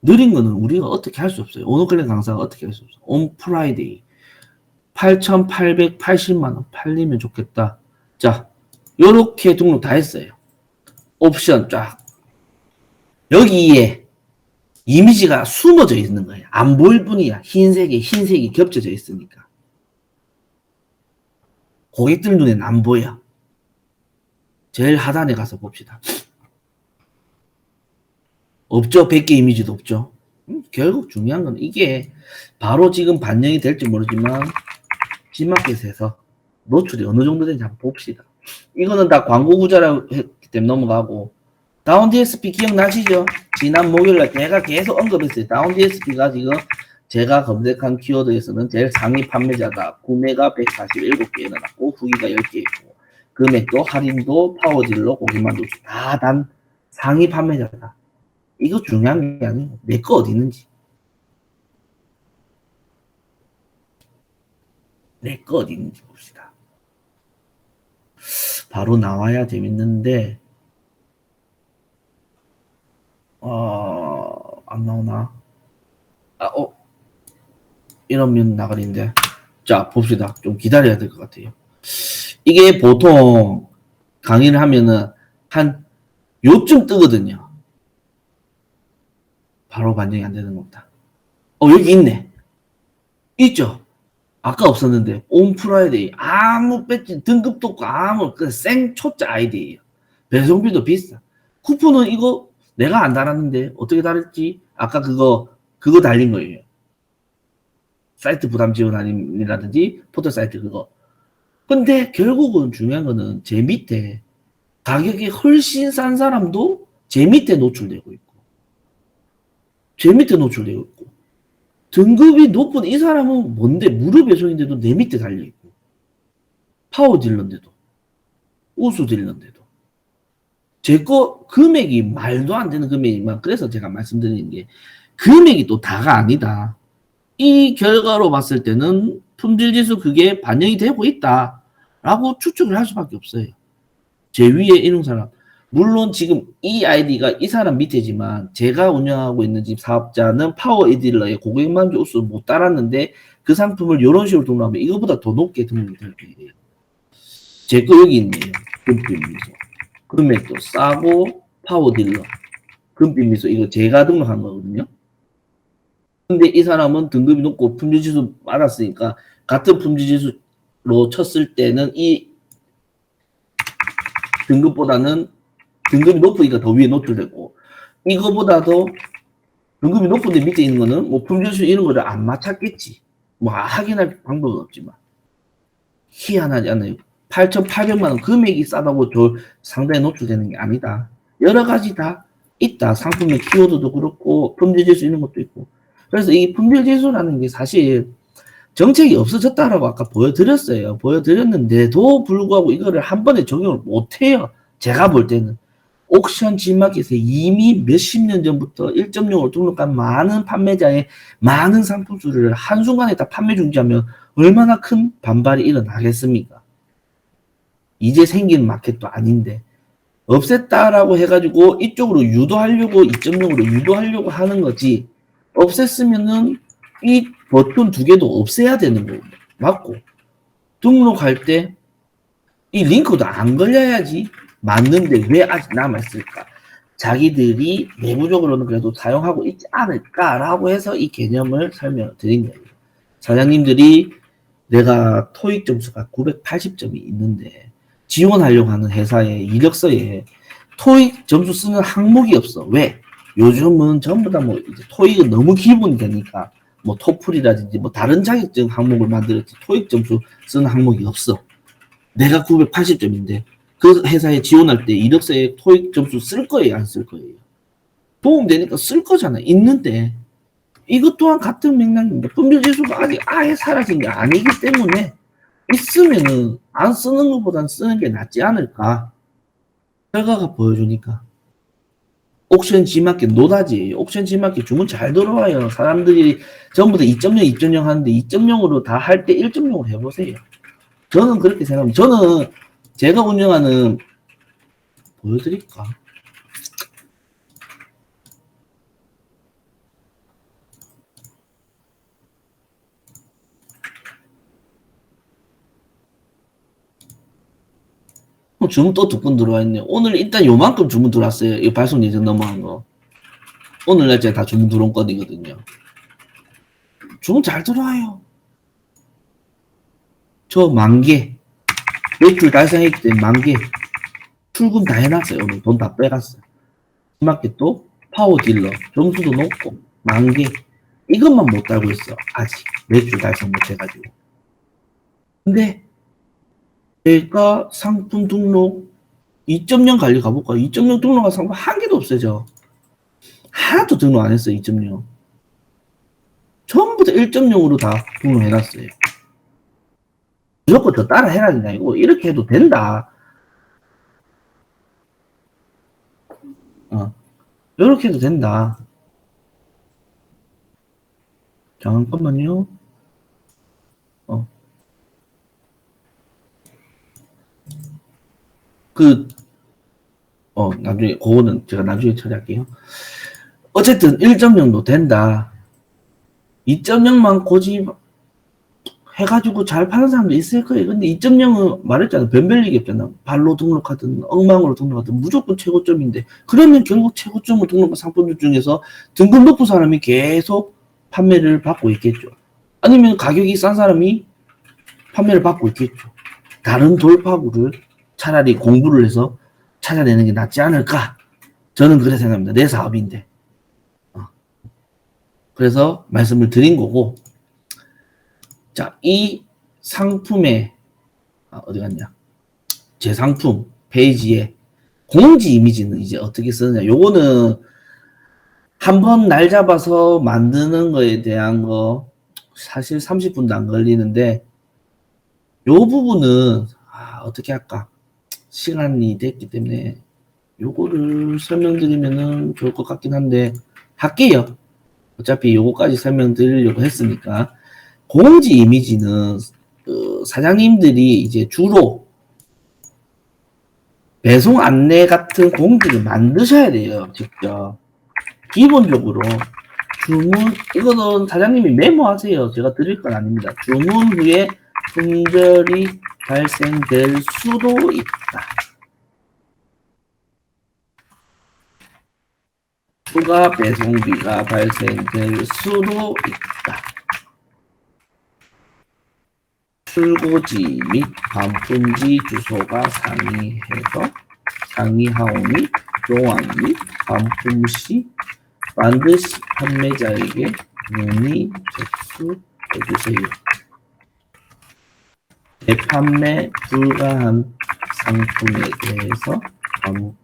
느린 거는 우리가 어떻게 할 수 없어요. 오너클랜 강사가 어떻게 할 수 없어요. 온 프라이데이 8,880만원 팔리면 좋겠다. 자, 요렇게 등록 다 했어요. 옵션 쫙. 여기에 이미지가 숨어져 있는 거예요. 안 보일 뿐이야. 흰색이 겹쳐져 있으니까. 고객들 눈에는 안 보여. 제일 하단에 가서 봅시다. 없죠? 100개 이미지도 없죠? 결국 중요한 건 이게 바로 지금 반영이 될지 모르지만 G마켓에서 노출이 어느 정도 되는지 한번 봅시다. 이거는 다 광고 구조라고 했기 때문에 넘어가고 다운 DSP 기억나시죠? 지난 목요일날 제가 계속 언급했어요. 다운 DSP가 지금 제가 검색한 키워드에서는 제일 상위 판매자다. 구매가 147개 일어났고 후기가 10개 있고 금액도 할인도 파워딜러 고객만족 다 단 상위 판매자다. 이거 중요한 게 아니고 내 거 어디 있는지 봅시다. 바로 나와야 재밌는데 안 나오나? 이러면 나가리인데. 자, 봅시다. 좀 기다려야 될 것 같아요. 이게 보통 강의를 하면은 한 요쯤 뜨거든요. 바로 반영이 안 되는 겁니다. 여기 있네. 있죠? 아까 없었는데 온 프라이데이 아무 배지 등급도 없고 아무 생초짜 아이디예요. 배송비도 비싸. 쿠폰은 이거 내가 안 달았는데 어떻게 달을지 아까 그거 달린 거예요. 사이트 부담 지원 할인이라든지 포털 사이트 그거. 근데 결국은 중요한 거는 제 밑에 가격이 훨씬 싼 사람도 제 밑에 노출되고 있고 등급이 높은 이 사람은 뭔데 무료 배송인데도 내 밑에 달려있고 파워 딜러인데도 우수 딜러인데도 제 거 금액이 말도 안 되는 금액이지만 그래서 제가 말씀드리는 게 금액이 또 다가 아니다. 이 결과로 봤을 때는 품질지수 그게 반영이 되고 있다 라고 추측을 할 수밖에 없어요. 제 위에 있는 사람 물론 지금 이 아이디가 이 사람 밑에지만 제가 운영하고 있는 집 사업자는 파워 이딜러의 고객만족 우수 못 달았는데 그 상품을 이런 식으로 등록하면 이거보다 더 높게 등록이 될 거예요. 제 거 여기 있네요. 금빛 미소 금액도 싸고 파워 딜러 금빛 미소 이거 제가 등록한 거거든요. 근데 이 사람은 등급이 높고 품질지수 받았으니까 같은 품질지수로 쳤을 때는 이 등급보다는 등급이 높으니까 더 위에 노출되고 이거보다도 등급이 높은데 밑에 있는 거는 뭐 품질수 이런 거를 안 맞췄겠지. 뭐 확인할 방법은 없지만 희한하지 않아요. 8,800만 원 금액이 싸다고 저 상당히 노출되는 게 아니다. 여러 가지 다 있다. 상품의 키워드도 그렇고 품질지수 이런 것도 있고. 그래서 이 품질지수라는 게 사실 정책이 없어졌다라고 아까 보여드렸어요. 보여드렸는데도 불구하고 이거를 한 번에 적용을 못해요. 제가 볼 때는. 옥션 G마켓에 이미 몇십 년 전부터 1.0을 등록한 많은 판매자의 많은 상품 수를 한순간에 다 판매 중지하면 얼마나 큰 반발이 일어나겠습니까? 이제 생긴 마켓도 아닌데 없앴다라고 해가지고 이쪽으로 유도하려고 2.0으로 유도하려고 하는 거지 없앴으면은 이 버튼 두 개도 없애야 되는 거고 맞고 등록할 때 이 링크도 안 걸려야지 맞는데 왜 아직 남아있을까? 자기들이 내부적으로는 그래도 사용하고 있지 않을까라고 해서 이 개념을 설명드린 거예요. 사장님들이 내가 토익 점수가 980점이 있는데 지원하려고 하는 회사의 이력서에 토익 점수 쓰는 항목이 없어. 왜? 요즘은 전부 다 뭐 이제 토익은 너무 기본이 되니까 뭐 토플이라든지 뭐 다른 자격증 항목을 만들었지 토익 점수 쓰는 항목이 없어. 내가 980점인데 그 회사에 지원할 때 이력서에 토익 점수 쓸 거예요, 안 쓸 거예요? 도움되니까 쓸 거잖아. 있는데 이것 또한 같은 맥락입니다. 분별지수가 아직 아예 사라진 게 아니기 때문에 있으면은 안 쓰는 것보다는 쓰는 게 낫지 않을까. 결과가 보여주니까. 옥션 G마켓 노다지예요. 옥션 G마켓 주문 잘 들어와요. 사람들이 전부 다 2.0, 2.0 하는데 2.0으로 다 할 때 1.0으로 해보세요. 저는 그렇게 생각합니다. 저는 제가 운영하는 보여드릴까? 주문 또 2건 들어와 있네. 오늘 일단 요만큼 주문 들어왔어요. 이 발송 예정 넘어간 거. 오늘 날짜 다 주문 들어온 건이거든요. 주문 잘 들어와요. 저 10,000개. 매출 달성했기 때문에 10,000개. 출금 다 해놨어요. 오늘 돈 다 빼갔어요. G마켓도 파워 딜러. 점수도 높고 10,000개. 이것만 못 달고 있어. 아직. 매출 달성 못 해가지고. 근데 제가 상품 등록 2.0 관리 가볼까? 2.0 등록한 상품 한 개도 없어져. 하나도 등록 안 했어요. 2.0. 전부 다 1.0으로 다 등록해놨어요. 무조건 더 따라 해라는 게 아니고 이렇게 해도 된다. 이렇게 해도 된다. 잠깐만요. 나중에, 그거는 제가 나중에 처리할게요. 어쨌든 1.0도 된다. 2.0만 고집 해가지고 잘 파는 사람도 있을 거예요. 근데 2.0은 말했잖아. 변별력이 없잖아. 발로 등록하든 엉망으로 등록하든 무조건 최고점인데 그러면 결국 최고점을 등록한 상품들 중에서 등급 높은 사람이 계속 판매를 받고 있겠죠. 아니면 가격이 싼 사람이 판매를 받고 있겠죠. 다른 돌파구를 차라리 공부를 해서 찾아내는 게 낫지 않을까? 저는 그렇게 생각합니다. 내 사업인데. 그래서 말씀을 드린 거고, 자, 이 상품의 어디 갔냐? 제 상품 페이지에 공지 이미지는 이제 어떻게 쓰느냐? 요거는 한번 날 잡아서 만드는 거에 대한 거 사실 30분도 안 걸리는데 요 부분은 어떻게 할까? 시간이 됐기 때문에 요거를 설명드리면은 좋을 것 같긴 한데 할게요. 어차피 요거까지 설명드리려고 했으니까. 공지 이미지는 사장님들이 이제 주로 배송 안내 같은 공지를 만드셔야 돼요. 직접. 기본적으로 주문, 이거는 사장님이 메모하세요. 제가 드릴 건 아닙니다. 주문 후에 품절이 발생될 수도 있다. 추가 배송비가 발생될 수도 있다. 출고지 및 반품지 주소가 상이하오니 교환 및 반품 시 반드시 판매자에게 문의 접수해주세요. 재판매 불가한 상품에 대해서 반품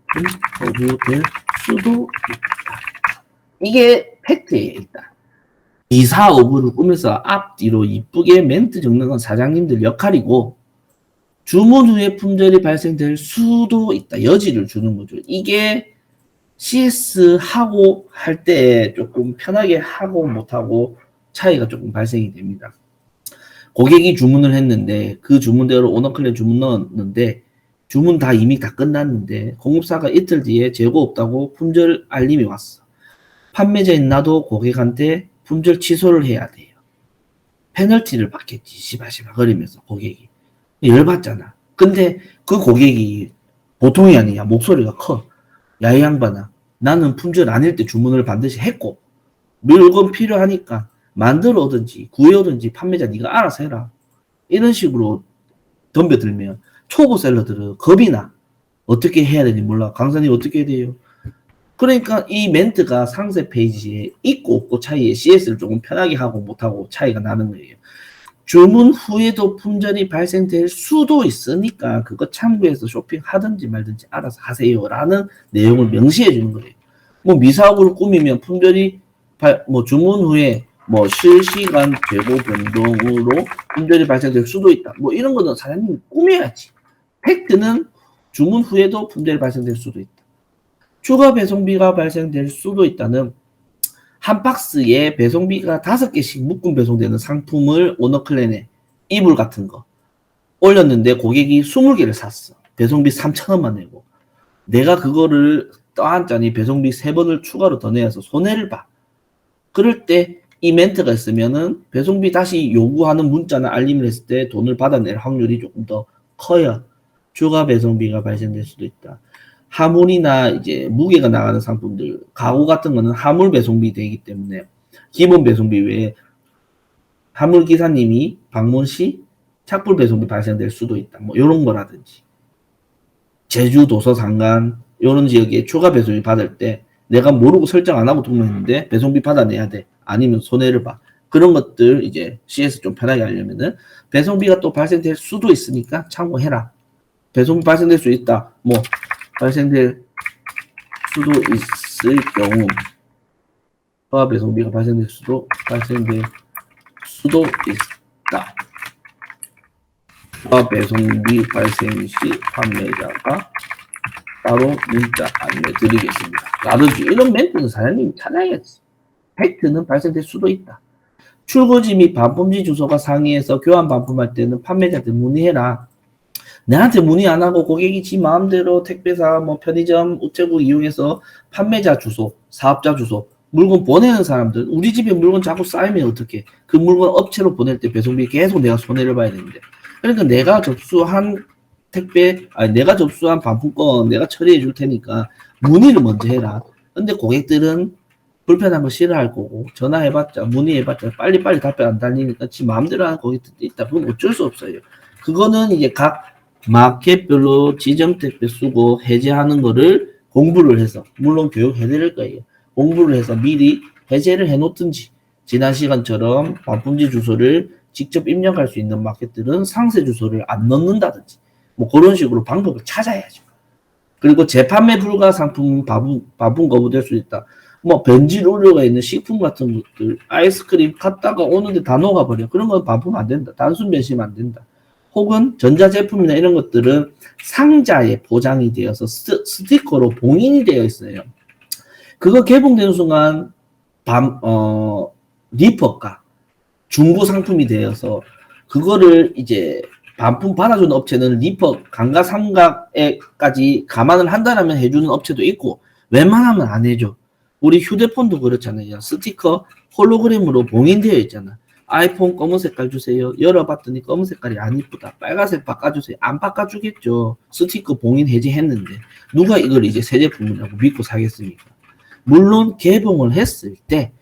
거부될 수도 있다. 이게 팩트예요. 일단 이사오구를 꾸면서 앞뒤로 이쁘게 멘트 적는 건 사장님들 역할이고 주문 후에 품절이 발생될 수도 있다. 여지를 주는 거죠. 이게 CS 하고 할 때 조금 편하게 하고 못하고 차이가 조금 발생이 됩니다. 고객이 주문을 했는데 그 주문대로 오너클랜 주문 넣었는데 주문 다 이미 다 끝났는데 공급사가 이틀 뒤에 재고 없다고 품절 알림이 왔어. 판매자인 나도 고객한테 품절 취소를 해야 돼요. 페널티를 받겠지. 시바시바 거리면서 고객이. 열받잖아. 근데 그 고객이 보통이 아니야. 목소리가 커. 야, 이 양반아. 나는 품절 아닐 때 주문을 반드시 했고 물건 필요하니까 만들어 오든지 구해 오든지 판매자 네가 알아서 해라. 이런 식으로 덤벼들면 초보 셀러들은 겁이 나. 어떻게 해야 되는지 몰라. 강사님 어떻게 해야 돼요? 그러니까 이 멘트가 상세 페이지에 있고 없고 차이에 CS를 조금 편하게 하고 못하고 차이가 나는 거예요. 주문 후에도 품절이 발생될 수도 있으니까 그거 참고해서 쇼핑하든지 말든지 알아서 하세요라는 내용을 명시해 주는 거예요. 뭐 미사옥을 꾸미면 품절이 주문 후에 실시간 재고 변동으로 품절이 발생될 수도 있다. 뭐 이런 거는 사장님이 꾸며야지. 팩트는 주문 후에도 품절이 발생될 수도 있다. 추가 배송비가 발생될 수도 있다는 한 박스에 배송비가 5개씩 묶음 배송되는 상품을 오너클랜에 이불 같은 거 올렸는데 고객이 20개를 샀어. 배송비 3,000원만 내고. 내가 그거를 떠안자니 배송비 3번을 추가로 더 내서 손해를 봐. 그럴 때 이 멘트가 있으면은 배송비 다시 요구하는 문자나 알림을 했을 때 돈을 받아낼 확률이 조금 더 커요. 추가 배송비가 발생될 수도 있다. 하물이나 이제 무게가 나가는 상품들, 가구 같은 거는 하물 배송비 되기 때문에 기본 배송비 외에 하물 기사님이 방문 시 착불 배송비 발생될 수도 있다. 뭐 이런 거라든지 제주 도서상간 이런 지역에 추가 배송비 받을 때 내가 모르고 설정 안 하고 등록했는데 배송비 받아내야 돼. 아니면 손해를 봐. 그런 것들 이제 CS 좀 편하게 하려면은 배송비가 또 발생될 수도 있으니까 참고해라. 배송비 발생될 수 있다. 뭐 발생될 수도 있을 경우 추가 배송비가 발생될 수도 있다. 추가 배송비 발생 시 판매자가 따로 문자 안내 드리겠습니다. 라든지 이런 멘트는 사장님이 찾아야지. 팩트는 발생될 수도 있다. 출고지 및 반품지 주소가 상이해서 교환 반품할 때는 판매자한테 문의해라. 내한테 문의 안 하고 고객이 지 마음대로 택배사, 편의점, 우체국 이용해서 판매자 주소, 사업자 주소, 물건 보내는 사람들, 우리 집에 물건 자꾸 쌓이면 어떡해. 그 물건 업체로 보낼 때 배송비 계속 내가 손해를 봐야 되는데. 그러니까 내가 접수한 내가 접수한 반품권 내가 처리해 줄 테니까 문의를 먼저 해라. 근데 고객들은 불편한 거 싫어할 거고 전화해봤자 문의해봤자 빨리빨리 답변 안 달리니까 지 마음대로 하는 고객들도 있다. 그건 어쩔 수 없어요. 그거는 이제 각 마켓별로 지정 택배 수거 해제하는 거를 공부를 해서 물론 교육해 드릴 거예요. 공부를 해서 미리 해제를 해 놓든지 지난 시간처럼 반품지 주소를 직접 입력할 수 있는 마켓들은 상세 주소를 안 넣는다든지 뭐 그런 식으로 방법을 찾아야죠. 그리고 재판매 불가 상품 반품 거부될 수 있다. 변질 우려가 있는 식품 같은 것들, 아이스크림 갔다가 오는데 다 녹아버려. 그런 건 반품 안 된다. 단순 변심 안 된다. 혹은 전자제품이나 이런 것들은 상자에 포장이 되어서 스티커로 봉인이 되어 있어요. 그거 개봉되는 순간 리퍼가 중고 상품이 되어서 그거를 이제 반품 받아주는 업체는 리퍼 감가상각에까지 감안을 한다라면 해주는 업체도 있고 웬만하면 안 해줘. 우리 휴대폰도 그렇잖아요. 스티커 홀로그램으로 봉인되어 있잖아. 아이폰 검은 색깔 주세요. 열어봤더니 검은 색깔이 안 이쁘다. 빨간색 바꿔주세요. 안 바꿔주겠죠. 스티커 봉인 해제했는데 누가 이걸 이제 새 제품이라고 믿고 사겠습니까? 물론 개봉을 했을 때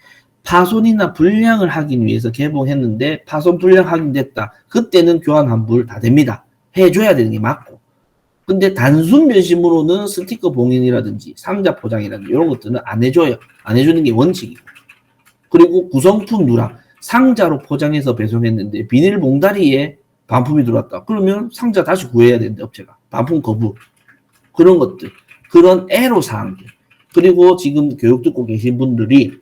파손이나 불량을 하기 위해서 개봉했는데 파손 불량 확인됐다. 그때는 교환 환불 다 됩니다. 해줘야 되는 게 맞고. 근데 단순 변심으로는 스티커 봉인이라든지 상자 포장이라든지 이런 것들은 안 해줘요. 안 해주는 게 원칙이고. 그리고 구성품 누락. 상자로 포장해서 배송했는데 비닐 봉다리에 반품이 들어왔다. 그러면 상자 다시 구해야 되는데 업체가. 반품 거부. 그런 것들. 그런 애로사항들. 그리고 지금 교육 듣고 계신 분들이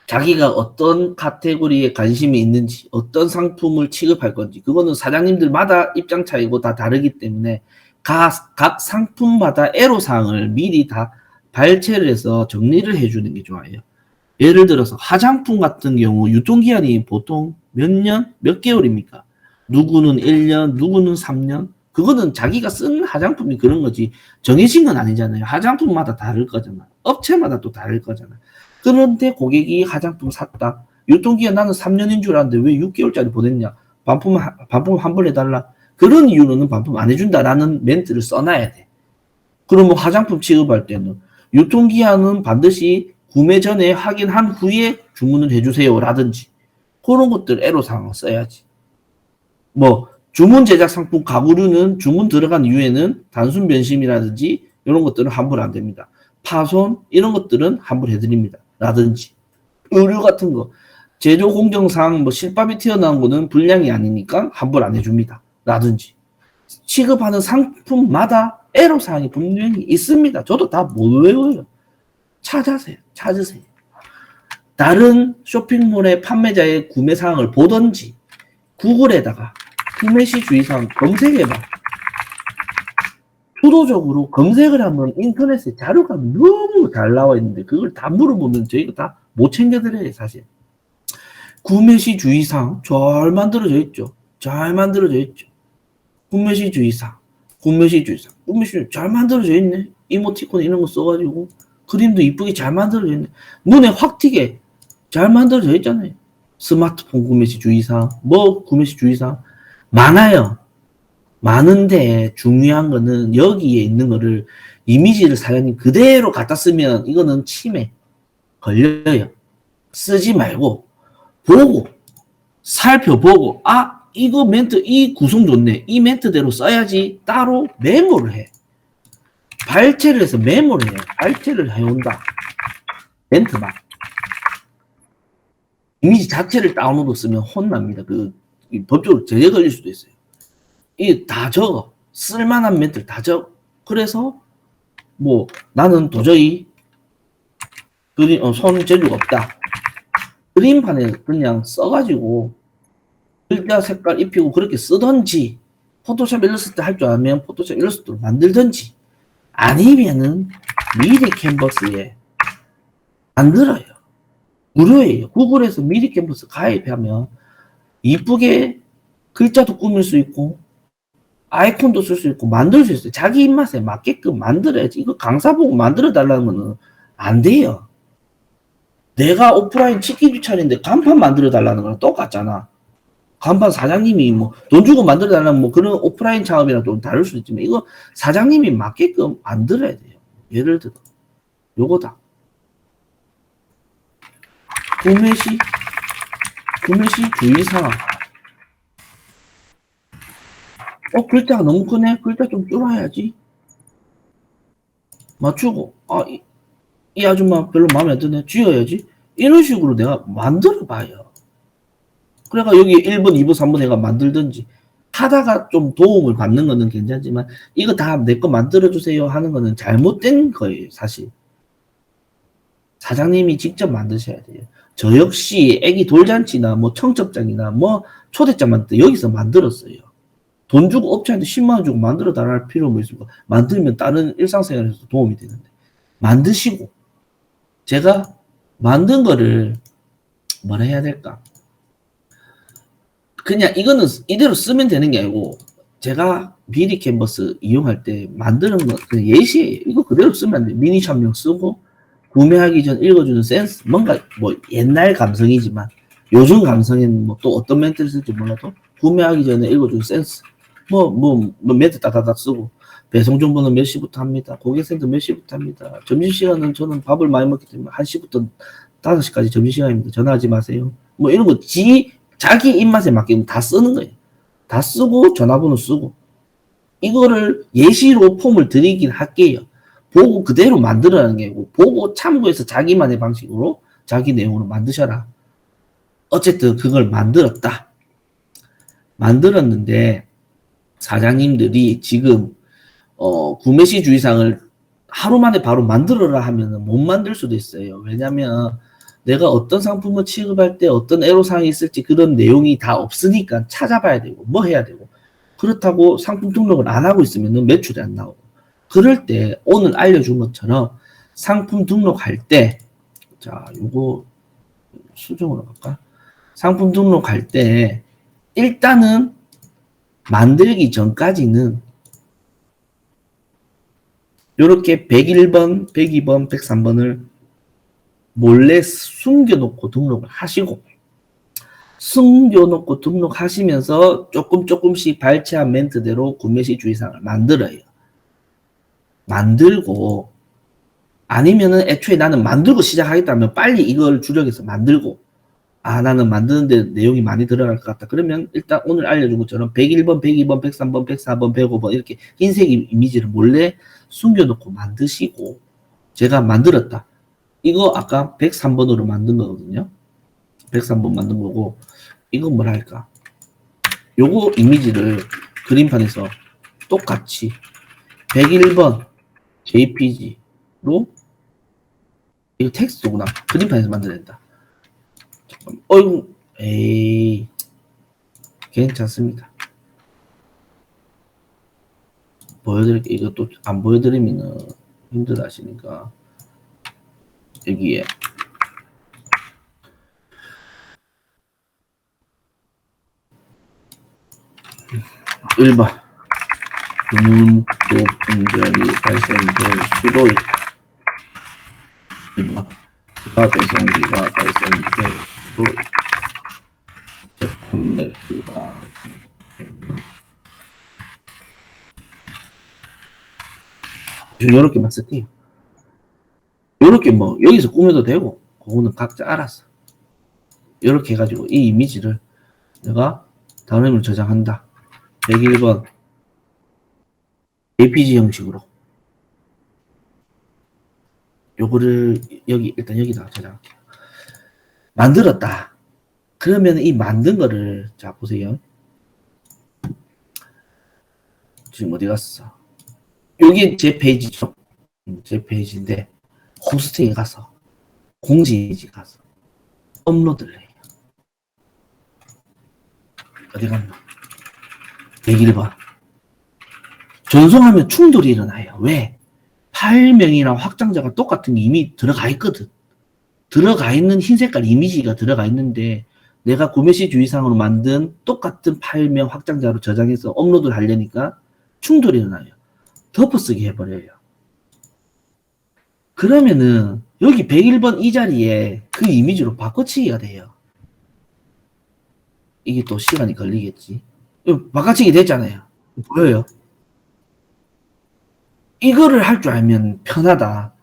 자기가 어떤 카테고리에 관심이 있는지 어떤 상품을 취급할 건지 그거는 사장님들마다 입장 차이고 다 다르기 때문에 각 상품마다 애로사항을 미리 다 발췌를 해서 정리를 해주는 게 좋아요. 예를 들어서 화장품 같은 경우 유통기한이 보통 몇 년, 몇 개월입니까? 누구는 1년, 누구는 3년? 그거는 자기가 쓴 화장품이 그런 거지 정해진 건 아니잖아요. 화장품마다 다를 거잖아. 업체마다 또 다를 거잖아. 그런데 고객이 화장품 샀다. 유통기한 나는 3년인 줄 알았는데 왜 6개월짜리 보냈냐? 반품 환불해달라. 그런 이유로는 반품 안 해준다라는 멘트를 써놔야 돼. 그러면 화장품 취급할 때는 유통기한은 반드시 구매 전에 확인한 후에 주문을 해주세요 라든지 그런 것들 애로사항을 써야지. 주문 제작 상품 가구류는 주문 들어간 이후에는 단순 변심이라든지 이런 것들은 환불 안 됩니다. 파손 이런 것들은 환불해드립니다. 라든지 의류 같은 거 제조 공정상 뭐 실밥이 튀어나온 거는 불량이 아니니까 환불 안 해줍니다. 라든지 취급하는 상품마다 애로사항이 분명히 있습니다. 저도 다 못 외워요. 찾으세요. 다른 쇼핑몰의 판매자의 구매 사항을 보던지 구글에다가 구매 시 주의사항 검색해봐. 주도적으로 검색을 하면 인터넷에 자료가 너무 잘 나와 있는데 그걸 다 물어보면 저희가 다 못 챙겨드려요. 사실 구매 시 주의사항 잘 만들어져 있죠. 구매 시 주의사항 잘 만들어져 있네. 이모티콘 이런 거 써가지고 그림도 이쁘게 잘 만들어져 있네. 눈에 확 튀게 잘 만들어져 있잖아요. 스마트폰 구매 시 주의사항 구매 시 주의사항 많아요. 많은데 중요한 거는 여기에 있는 거를 이미지를 사장님 그대로 갖다 쓰면 이거는 침해 걸려요. 쓰지 말고 보고 살펴보고 이거 멘트 이 구성 좋네. 이 멘트대로 써야지 따로 메모를 해. 발췌를 해서 메모를 해. 발췌를 해온다. 멘트만. 이미지 자체를 다운로드 쓰면 혼납니다. 법적으로 제재 걸릴 수도 있어요. 이 다 적어. 쓸만한 멘트를 다 적어. 그래서 나는 도저히 손 재주가 없다. 그림판에 그냥 써가지고 글자 색깔 입히고 그렇게 쓰던지 포토샵 일러스트 할 줄 알면 포토샵 일러스트로 만들던지 아니면은 미리 캔버스에 만들어요. 무료예요. 구글에서 미리 캔버스 가입하면 이쁘게 글자도 꾸밀 수 있고 아이콘도 쓸 수 있고 만들 수 있어요. 자기 입맛에 맞게끔 만들어야지. 이거 강사 보고 만들어 달라는 거는 안 돼요. 내가 오프라인 치킨 주차인데 간판 만들어 달라는 거랑 똑같잖아. 간판 사장님이 돈 주고 만들어 달라면 그런 오프라인 창업이랑 좀 다를 수 있지만 이거 사장님이 맞게끔 만들어야 돼요. 예를 들어 요거다. 구매 시 주의사항. 글자가 너무 크네. 글자 좀 줄여야지. 맞추고 이 아줌마 별로 마음에 안 드네. 지어야지. 이런 식으로 내가 만들어 봐요. 그러니까 여기 1번, 2번, 3번 내가 만들든지 하다가 좀 도움을 받는 거는 괜찮지만 이거 다 내 거 만들어주세요 하는 거는 잘못된 거예요. 사실. 사장님이 직접 만드셔야 돼요. 저 역시 애기 돌잔치나 청첩장이나 초대장 만들 때 여기서 만들었어요. 돈 주고 업체한테 10만 원 주고 만들어 달라 할 필요가 있습니까? 만들면 다른 일상생활에서 도움이 되는데. 만드시고 제가 만든 거를 뭐라 해야 될까? 그냥 이거는 이대로 쓰면 되는 게 아니고 제가 미리 캔버스 이용할 때 만드는 거 그냥 예시예요. 이거 그대로 쓰면 안 돼. 미니 촬영 쓰고 구매하기 전 읽어주는 센스 뭔가 옛날 감성이지만 요즘 감성에는 또 어떤 멘트를 쓸지 몰라도 구매하기 전에 읽어주는 센스 멘트 따다닥 쓰고 배송 정보는 몇 시부터 합니다. 고객센터 몇 시부터 합니다. 점심시간은 저는 밥을 많이 먹기 때문에 1시부터 5시까지 점심시간입니다. 전화하지 마세요. 이런 거 자기 입맛에 맞게 다 쓰는 거예요. 다 쓰고 전화번호 쓰고 이거를 예시로 폼을 드리긴 할게요. 보고 그대로 만들어라는 게 아니고 보고 참고해서 자기만의 방식으로 자기 내용으로 만드셔라. 어쨌든 그걸 만들었는데 사장님들이 지금 구매 시 주의사항을 하루 만에 바로 만들어라 하면 못 만들 수도 있어요. 왜냐면 내가 어떤 상품을 취급할 때 어떤 애로사항이 있을지 그런 내용이 다 없으니까 찾아봐야 되고 해야 되고 그렇다고 상품 등록을 안 하고 있으면 매출이 안 나오고 그럴 때 오늘 알려준 것처럼 상품 등록할 때 요거 수정으로 갈까? 상품 등록할 때 일단은 만들기 전까지는 요렇게 101번, 102번, 103번을 몰래 숨겨놓고 등록을 하시고 숨겨놓고 등록하시면서 조금씩 발췌한 멘트대로 구매시 주의사항을 만들어요. 만들고 아니면은 애초에 나는 만들고 시작하겠다면 빨리 이걸 주력해서 만들고 나는 만드는데 내용이 많이 들어갈 것 같다. 그러면 일단 오늘 알려준 것처럼 101번, 102번, 103번, 104번, 105번 이렇게 흰색 이미지를 몰래 숨겨놓고 만드시고 제가 만들었다. 이거 아까 103번으로 만든 거거든요. 103번 만든 거고 이건 뭐랄까. 요거 이미지를 그림판에서 똑같이 101번 JPG로 이거 텍스트구나. 그림판에서 만들어낸다. 잠깐만. 어이구, 에이, 괜찮습니다. 보여드릴게요. 이거 또 안 보여드리면 힘들어 하시니까. 여기에. (1번) 주문법 분절이 발생될 수도 있다. 2번 부가 배송비가 발생될 수도 있다. 제품 매수가 요렇게만 쓸게요. 요렇게 뭐 여기서 꾸며도 되고 그거는 각자 알아서 요렇게 해가지고 이 이미지를 내가 다운로드를 저장한다. 101번 JPG 형식으로 요거를 여기 일단 여기다가 저장할게요. 만들었다. 그러면 이 만든 거를 자 보세요. 지금 어디 갔어? 여기 제 페이지죠. 제 페이지인데 호스팅에 가서 공지 이미지 가서 업로드를 해요. 어디 갔나? 101번 전송하면 충돌이 일어나요. 왜? 파일명이랑 확장자가 똑같은 게 이미 들어가 있거든. 들어가 있는 흰 색깔 이미지가 들어가 있는데 내가 구매시 주의사항으로 만든 똑같은 파일명 확장자로 저장해서 업로드를 하려니까 충돌이 일어나요. 덮어쓰기 해버려요. 그러면은 여기 101번 이 자리에 그 이미지로 바꿔치기가 돼요. 이게 또 시간이 걸리겠지. 바꿔치기 됐잖아요. 보여요? 이거를 할 줄 알면 편하다.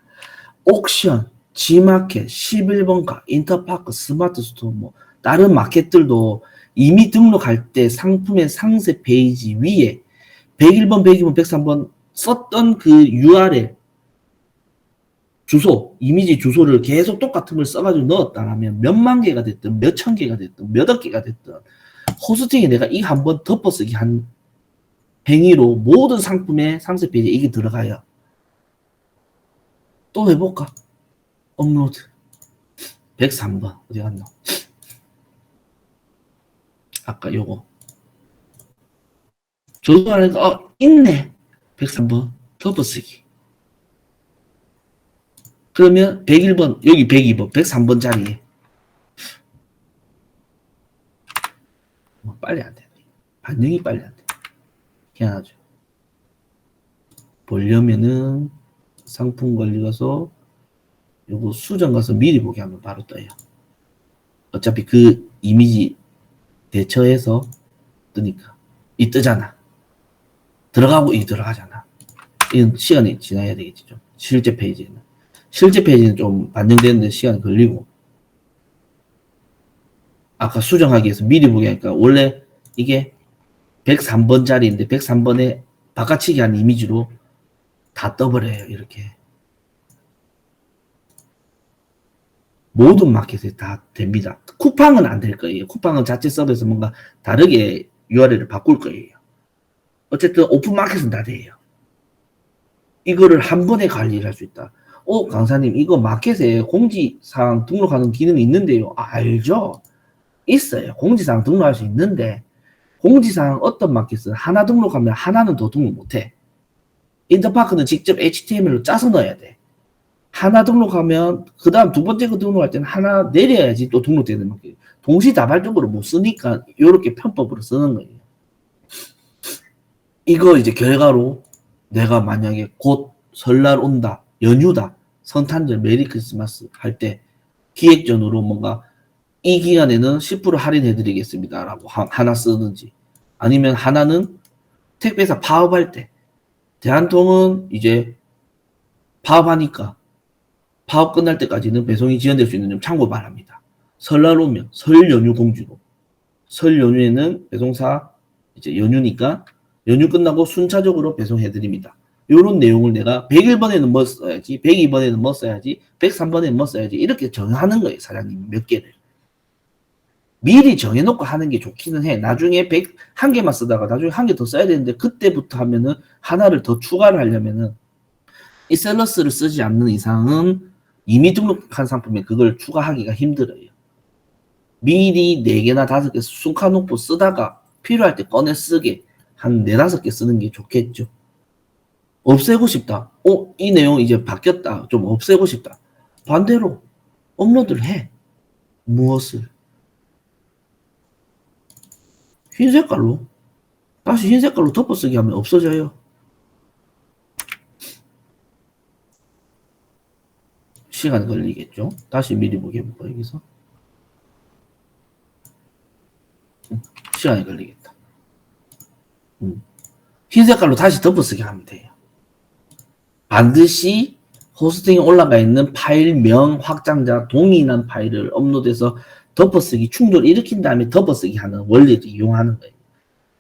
옥션, G마켓, 11번가, 인터파크, 스마트 스토어, 뭐 다른 마켓들도 이미 등록할 때 상품의 상세 페이지 위에 101번, 102번, 103번 썼던 그 URL 주소, 이미지 주소를 계속 똑같은 걸 써가지고 넣었다라면 몇만 개가 됐든 몇천 개가 됐든 몇억 개가 됐든 호스팅에 내가 이 한번 덮어쓰기 한 행위로 모든 상품의 상세 페이지에 이게 들어가요. 또 해볼까? 업로드 103번 어디 갔나? 아까 요거 조사하니까 있네. 103번 덮어쓰기. 그러면 101번 여기 102번 103번 자리에 빨리 안 돼. 반영이 빨리 안 돼. 희한하죠. 보려면은 상품 관리 가서 요거 수정 가서 미리 보게 하면 바로 떠요. 어차피 그 이미지 대처해서 뜨니까 이 뜨잖아. 들어가고 이 들어가잖아. 이건 시간이 지나야 되겠지 좀. 실제 페이지는 좀 반영되는데 시간이 걸리고 아까 수정하기 위해서 미리 보게 하니까 원래 이게 103번 자리인데 103번에 바꿔치기 한 이미지로 다 떠버려요. 이렇게 모든 마켓에 다 됩니다. 쿠팡은 안 될 거예요. 쿠팡은 자체 서버에서 뭔가 다르게 URL을 바꿀 거예요. 어쨌든 오픈 마켓은 다 돼요. 이거를 한 번에 관리를 할 수 있다. 강사님 이거 마켓에 공지사항 등록하는 기능이 있는데요. 알죠? 있어요. 공지사항 등록할 수 있는데 공지사항 어떤 마켓은 하나 등록하면 하나는 더 등록 못해. 인터파크는 직접 HTML로 짜서 넣어야 돼. 하나 등록하면 그 다음 두 번째 거 등록할 때는 하나 내려야지 또 등록되는 마켓. 동시다발적으로 못 쓰니까 이렇게 편법으로 쓰는 거예요. 이거 이제 결과로 내가 만약에 곧 설날 온다, 연휴다, 성탄절, 메리 크리스마스 할 때 기획전으로 뭔가 이 기간에는 10% 할인해 드리겠습니다 라고 하나 쓰든지 아니면 하나는 택배사 파업할 때 대한통은 이제 파업하니까 파업 끝날 때까지는 배송이 지연될 수 있는 점 참고 바랍니다. 설날 오면 설 연휴 공지로 설 연휴에는 배송사 이제 연휴니까 연휴 끝나고 순차적으로 배송해 드립니다. 요런 내용을 내가 101번에는 뭐 써야지, 102번에는 뭐 써야지, 103번에는 뭐 써야지 이렇게 정하는 거예요. 사장님이 몇 개를. 미리 정해놓고 하는 게 좋기는 해. 나중에 101개만 쓰다가 나중에 한 개 더 써야 되는데 그때부터 하면은 하나를 더 추가를 하려면은 이 셀러스를 쓰지 않는 이상은 이미 등록한 상품에 그걸 추가하기가 힘들어요. 미리 4개나 5개 순카놓고 쓰다가 필요할 때 꺼내 쓰게 한 4, 5개 쓰는 게 좋겠죠. 없애고 싶다. 이 내용 이제 바뀌었다. 좀 없애고 싶다. 반대로 업로드를 해. 무엇을? 흰 색깔로. 다시 흰 색깔로 덮어쓰기 하면 없어져요. 시간 걸리겠죠. 다시 미리 보게 해볼까 여기서. 시간이 걸리겠다. 흰 색깔로 다시 덮어쓰기 하면 돼요. 반드시 호스팅에 올라가 있는 파일명 확장자 동일한 파일을 업로드해서 덮어쓰기 충돌을 일으킨 다음에 덮어쓰기 하는 원리를 이용하는 거예요.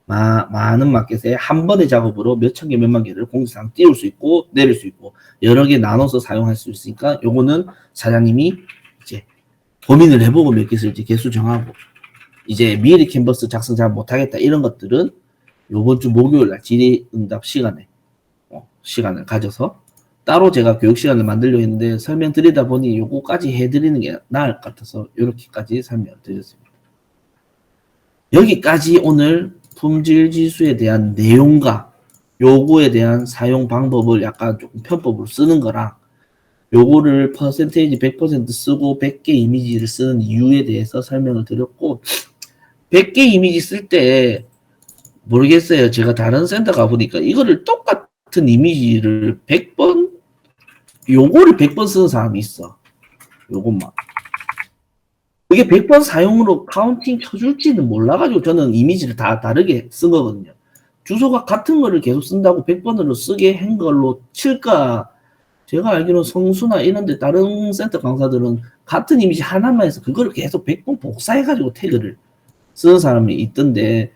많은 마켓에 한 번의 작업으로 몇천 개, 몇만 개를 공지사항 띄울 수 있고 내릴 수 있고 여러 개 나눠서 사용할 수 있으니까 요거는 사장님이 이제 고민을 해보고 몇 개 쓸지 개수 정하고 이제 미리 캔버스 작성 잘 못하겠다 이런 것들은 요번 주 목요일날 질의응답 시간에 시간을 가져서 따로 제가 교육 시간을 만들려고 했는데 설명드리다 보니 요거까지 해드리는 게 나을 것 같아서 이렇게까지 설명을 드렸습니다. 여기까지 오늘 품질 지수에 대한 내용과 요거에 대한 사용 방법을 약간 조금 편법으로 쓰는 거랑 요거를 퍼센테이지 100% 쓰고 100개 이미지를 쓰는 이유에 대해서 설명을 드렸고 100개 이미지 쓸 때 모르겠어요. 제가 다른 센터 가보니까 이거를 똑같은 이미지를 100번 요거를 100번 쓰는 사람이 있어. 요것만. 이게 100번 사용으로 카운팅 켜줄지는 몰라가지고 저는 이미지를 다 다르게 쓴 거거든요. 주소가 같은 거를 계속 쓴다고 100번으로 쓰게 한 걸로 칠까? 제가 알기로는 성수나 이런데 다른 센터 강사들은 같은 이미지 하나만 해서 그거를 계속 100번 복사해가지고 태그를 쓰는 사람이 있던데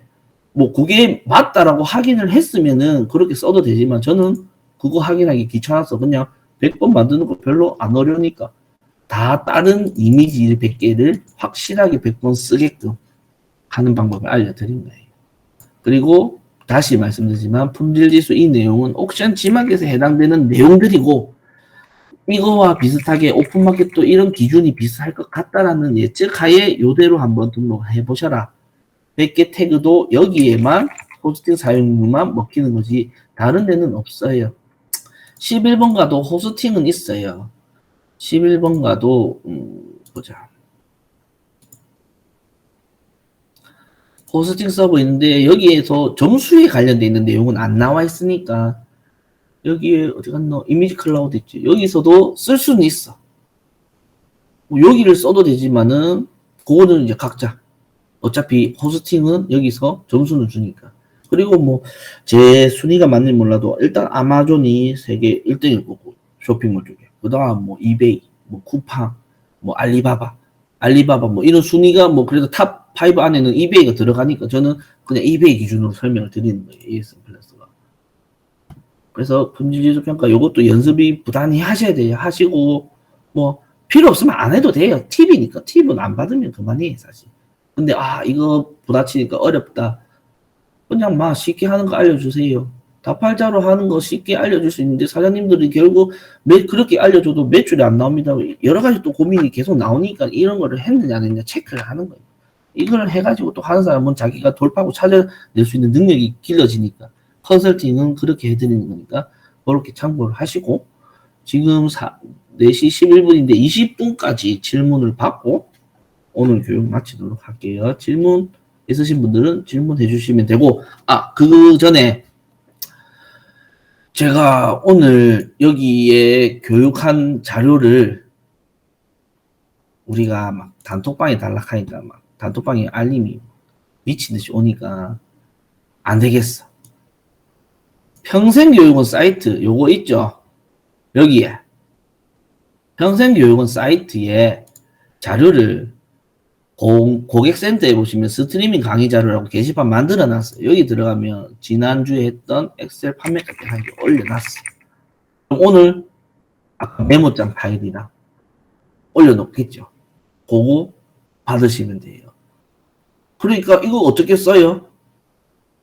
뭐 그게 맞다라고 확인을 했으면은 그렇게 써도 되지만 저는 그거 확인하기 귀찮아서 그냥 100번 만드는 거 별로 안 어려우니까 다 다른 이미지 100개를 확실하게 100번 쓰게끔 하는 방법을 알려드린 거예요. 그리고 다시 말씀드리지만 품질지수 이 내용은 옥션 지마켓에 해당되는 내용들이고 이거와 비슷하게 오픈마켓도 이런 기준이 비슷할 것 같다라는 예측하에 이대로 한번 등록해 보셔라. 100개 태그도 여기에만 호스팅 사용료만 먹히는 거지 다른 데는 없어요. 11번 가도 호스팅은 있어요. 11번 가도 보자. 호스팅 서버 있는데 여기에서 점수에 관련되어 있는 내용은 안 나와 있으니까 여기에 어디 갔노? 이미지 클라우드 있지. 여기서도 쓸 수는 있어. 뭐 여기를 써도 되지만은 그거는 이제 각자 어차피 호스팅은 여기서 점수는 주니까. 그리고 뭐 제 순위가 맞는지 몰라도 일단 아마존이 세계 1등일 거고 쇼핑몰 쪽에. 그 다음 뭐 이베이, 뭐 쿠팡, 뭐 알리바바 뭐 이런 순위가 뭐 그래도 탑 5 안에는 이베이가 들어가니까 저는 그냥 이베이 기준으로 설명을 드리는 거예요. AS 플러스가. 그래서 품질지수 평가 요것도 연습이 부단히 하셔야 돼요. 하시고 뭐 필요 없으면 안 해도 돼요. 팁이니까. 팁은 안 받으면 그만해 사실. 근데 이거 부딪히니까 어렵다. 그냥 막 쉽게 하는 거 알려주세요. 다팔자로 하는 거 쉽게 알려줄 수 있는데 사장님들이 결국 그렇게 알려줘도 매출이 안 나옵니다. 여러 가지 또 고민이 계속 나오니까 이런 거를 했느냐 안 했느냐 체크를 하는 거예요. 이걸 해가지고 또 하는 사람은 자기가 돌파하고 찾아낼 수 있는 능력이 길러지니까 컨설팅은 그렇게 해드리는 거니까 그렇게 참고를 하시고 지금 4시 11분인데 20분까지 질문을 받고 오늘 교육 마치도록 할게요. 질문 있으신 분들은 질문해 주시면 되고 그 전에 제가 오늘 여기에 교육한 자료를 우리가 막 단톡방에 달락하니까 막 단톡방에 알림이 미친 듯이 오니까 안 되겠어. 평생교육원 사이트 요거 있죠? 여기에 평생교육원 사이트에 자료를 고객센터에 보시면 스트리밍 강의 자료라고 게시판 만들어 놨어요. 여기 들어가면 지난주에 했던 엑셀 판매까지 한개 올려놨어요. 오늘 아까 메모장 파일이랑 올려놓겠죠. 그거 받으시면 돼요. 그러니까 이거 어떻게 써요?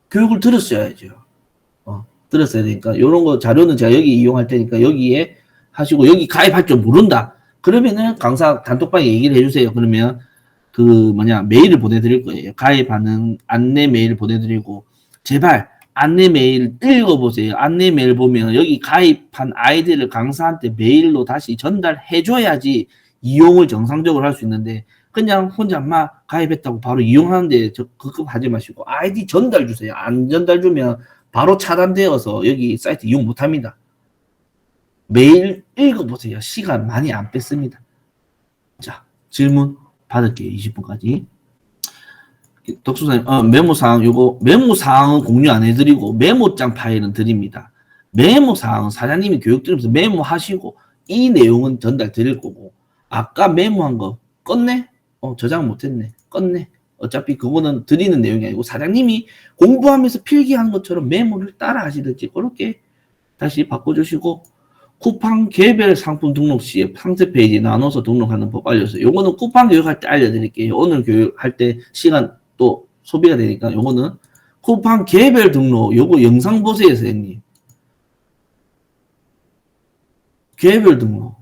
교육을 들었어야죠. 들었어야 되니까 이런 거 자료는 제가 여기 이용할 테니까 여기에 하시고 여기 가입할 줄 모른다. 그러면은 강사 단톡방에 얘기를 해주세요. 그러면 그 메일을 보내드릴 거예요. 가입하는 안내 메일 보내드리고 제발 안내 메일 읽어보세요. 안내 메일 보면 여기 가입한 아이디를 강사한테 메일로 다시 전달해줘야지 이용을 정상적으로 할 수 있는데 그냥 혼자 막 가입했다고 바로 이용하는데 급급하지 마시고 아이디 전달 주세요. 안 전달 주면 바로 차단되어서 여기 사이트 이용 못합니다. 메일 읽어보세요. 시간 많이 안 뺐습니다. 자, 질문 받을게요. 20분까지. 덕수사님, 메모사항, 요거, 메모사항은 공유 안 해드리고, 메모장 파일은 드립니다. 메모사항은 사장님이 교육 들으면서 메모하시고, 이 내용은 전달 드릴 거고, 아까 메모한 거, 껐네? 저장 못했네. 껐네. 어차피 그거는 드리는 내용이 아니고, 사장님이 공부하면서 필기하는 것처럼 메모를 따라 하시든지, 그렇게 다시 바꿔주시고, 쿠팡 개별 상품 등록 시에 상세 페이지 나눠서 등록하는 법 알려주세요. 요거는 쿠팡 교육할 때 알려드릴게요. 오늘 교육할 때 시간 또 소비가 되니까 요거는 쿠팡 개별 등록 요거 영상 보세요 선생님. 개별 등록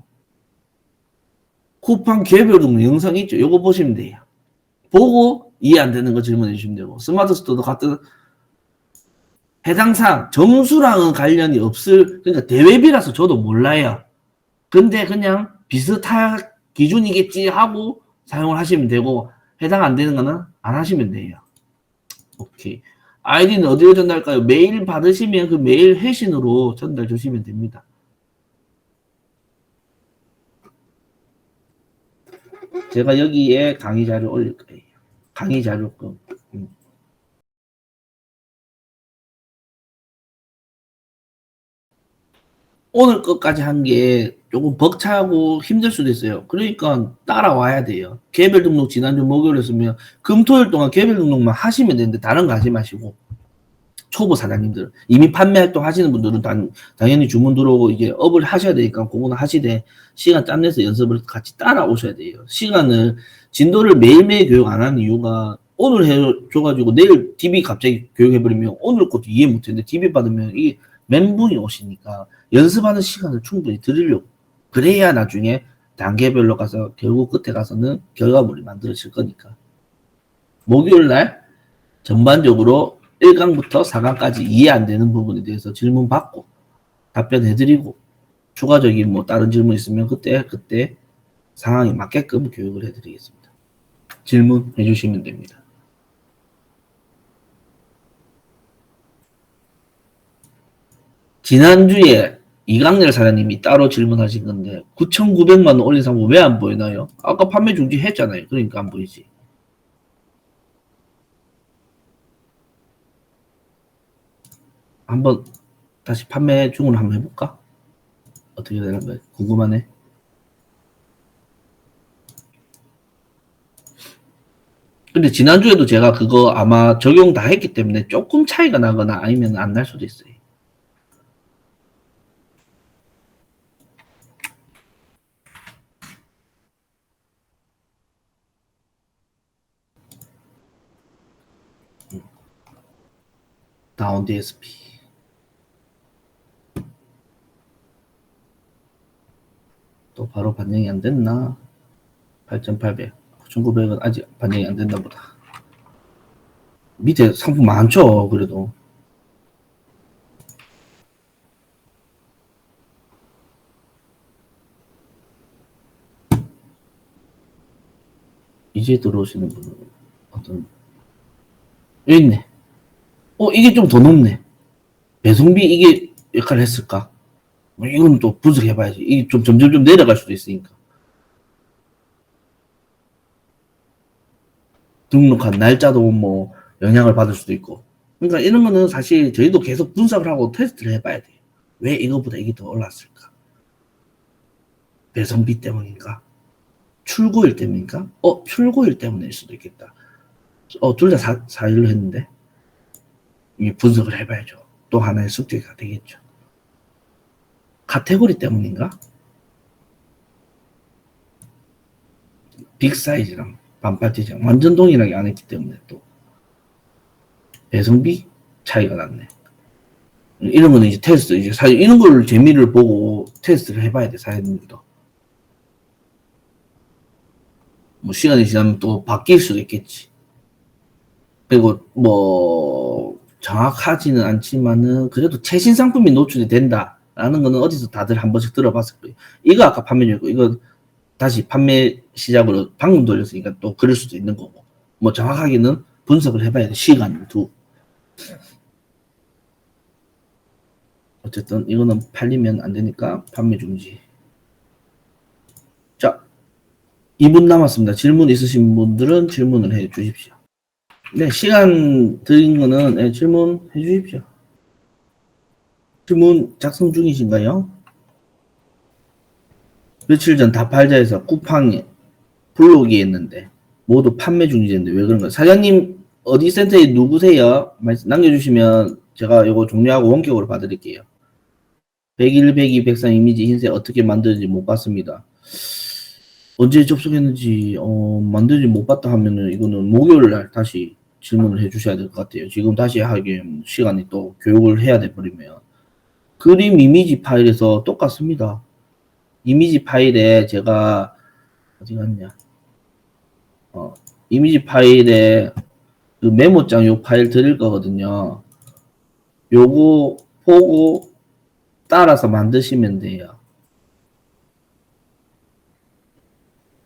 쿠팡 개별 등록 영상 있죠. 요거 보시면 돼요. 보고 이해 안 되는 거 질문해 주시면 되고 스마트 스토어도 같은 해당 사항 점수랑은 관련이 없을 그러니까 대외비라서 저도 몰라요. 근데 그냥 비슷한 기준이겠지 하고 사용을 하시면 되고 해당 안 되는 거는 안 하시면 돼요. 오케이. 아이디는 어디로 전달할까요? 메일 받으시면 그 메일 회신으로 전달 주시면 됩니다. 제가 여기에 강의 자료 올릴 거예요. 강의 자료금. 오늘 것까지 한 게 조금 벅차고 힘들 수도 있어요. 그러니까 따라와야 돼요. 개별 등록 지난주 목요일 했으면 금토일 동안 개별 등록만 하시면 되는데 다른 거 하지 마시고 초보 사장님들 이미 판매 활동 하시는 분들은 당연히 주문 들어오고 이게 업을 하셔야 되니까 그거는 하시되 시간 짬 내서 연습을 같이 따라오셔야 돼요. 시간을 진도를 매일매일 교육 안 하는 이유가 오늘 해줘가지고 내일 DB 갑자기 교육해버리면 오늘 것도 이해 못했는데 DB 받으면 이게 멘붕이 오시니까 연습하는 시간을 충분히 드리려고 그래야 나중에 단계별로 가서 결국 끝에 가서는 결과물이 만들어질 거니까 목요일날 전반적으로 1강부터 4강까지 이해 안 되는 부분에 대해서 질문 받고 답변해드리고 추가적인 뭐 다른 질문 있으면 그때 상황에 맞게끔 교육을 해드리겠습니다. 질문 해주시면 됩니다. 지난주에 이강렬 사장님이 따로 질문하신 건데 9,900만 원 올린 상품 왜 안 보이나요? 아까 판매 중지 했잖아요. 그러니까 안 보이지. 한번 다시 판매 중을 한번 해볼까? 어떻게 되는 거야? 궁금하네. 근데 지난주에도 제가 그거 아마 적용 다 했기 때문에 조금 차이가 나거나 아니면 안 날 수도 있어요. 다운 DSP. 또 바로 반영이 안 됐나? 8,800. 9,900은 아직 반영이 안 됐나 보다. 밑에 상품 많죠, 그래도. 이제 들어오시는 분은 어떤, 여기 있네. 이게 좀 더 높네. 배송비 이게 역할을 했을까? 이건 또 분석해봐야지. 이게 좀 점점 좀 내려갈 수도 있으니까. 등록한 날짜도 뭐 영향을 받을 수도 있고. 그러니까 이런 거는 사실 저희도 계속 분석을 하고 테스트를 해봐야 돼요. 왜 이거보다 이게 더 올랐을까? 배송비 때문인가? 출고일 때문인가? 출고일 때문일 수도 있겠다. 둘 다 4일로 했는데. 이 분석을 해봐야죠. 또 하나의 숙제가 되겠죠. 카테고리 때문인가? 빅 사이즈랑 반팔 티장 완전 동일하게 안 했기 때문에 또 배송비 차이가 났네. 이런 거는 이제 테스트, 이제 사실 이런 걸 재미를 보고 테스트를 해봐야 돼, 사장님들도. 뭐 시간이 지나면 또 바뀔 수도 있겠지. 그리고 뭐 정확하지는 않지만은 그래도 최신 상품이 노출이 된다라는 거는 어디서 다들 한 번씩 들어봤을 거예요. 이거 아까 판매 중이고 이거 다시 판매 시작으로 방금 돌렸으니까 또 그럴 수도 있는 거고. 뭐 정확하게는 분석을 해봐야 돼. 시간을 두고. 어쨌든 이거는 팔리면 안 되니까 판매 중지. 자, 2분 남았습니다. 질문 있으신 분들은 질문을 해 주십시오. 네, 시간 드린 거는 네, 질문 해 주십시오. 질문 작성 중이신가요? 며칠 전 다팔자에서 쿠팡에 블로그에 했는데 모두 판매 중지인데 왜 그런가요? 사장님 어디 센터에 누구세요? 남겨주시면 제가 이거 종료하고 원격으로 봐드릴게요. 101, 102, 103 이미지 흰색 어떻게 만드는지 못 봤습니다. 언제 접속했는지 만들지 못 봤다 하면은 이거는 목요일 날 다시 질문을 해 주셔야 될 것 같아요. 지금 다시 하기엔 시간이 또 교육을 해야 돼 버리면. 그림 이미지 파일에서 똑같습니다. 이미지 파일에 제가 어디 갔냐? 이미지 파일에 그 메모장 요 파일 드릴 거거든요. 요거 보고 따라서 만드시면 돼요.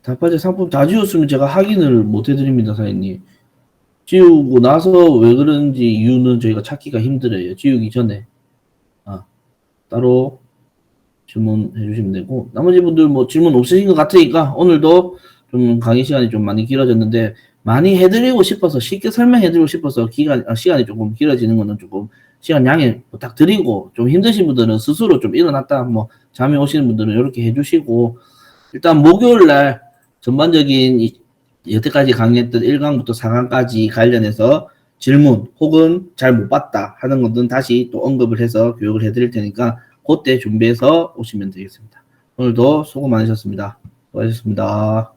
다파제 상품 다 지웠으면 제가 확인을 못 해드립니다, 사장님. 지우고 나서 왜 그런지 이유는 저희가 찾기가 힘들어요. 지우기 전에. 따로 질문해 주시면 되고, 나머지 분들 뭐 질문 없으신 것 같으니까 오늘도 좀 강의 시간이 좀 많이 길어졌는데, 많이 해드리고 싶어서, 쉽게 설명해드리고 싶어서 시간이 조금 길어지는 거는 조금 시간 양해 부탁드리고, 좀 힘드신 분들은 스스로 좀 일어났다, 뭐, 잠이 오시는 분들은 이렇게 해주시고, 일단 목요일 날 전반적인 여태까지 강의했던 1강부터 4강까지 관련해서 질문 혹은 잘 못 봤다 하는 것은 다시 또 언급을 해서 교육을 해드릴 테니까 그때 준비해서 오시면 되겠습니다. 오늘도 수고 많으셨습니다. 수고하셨습니다.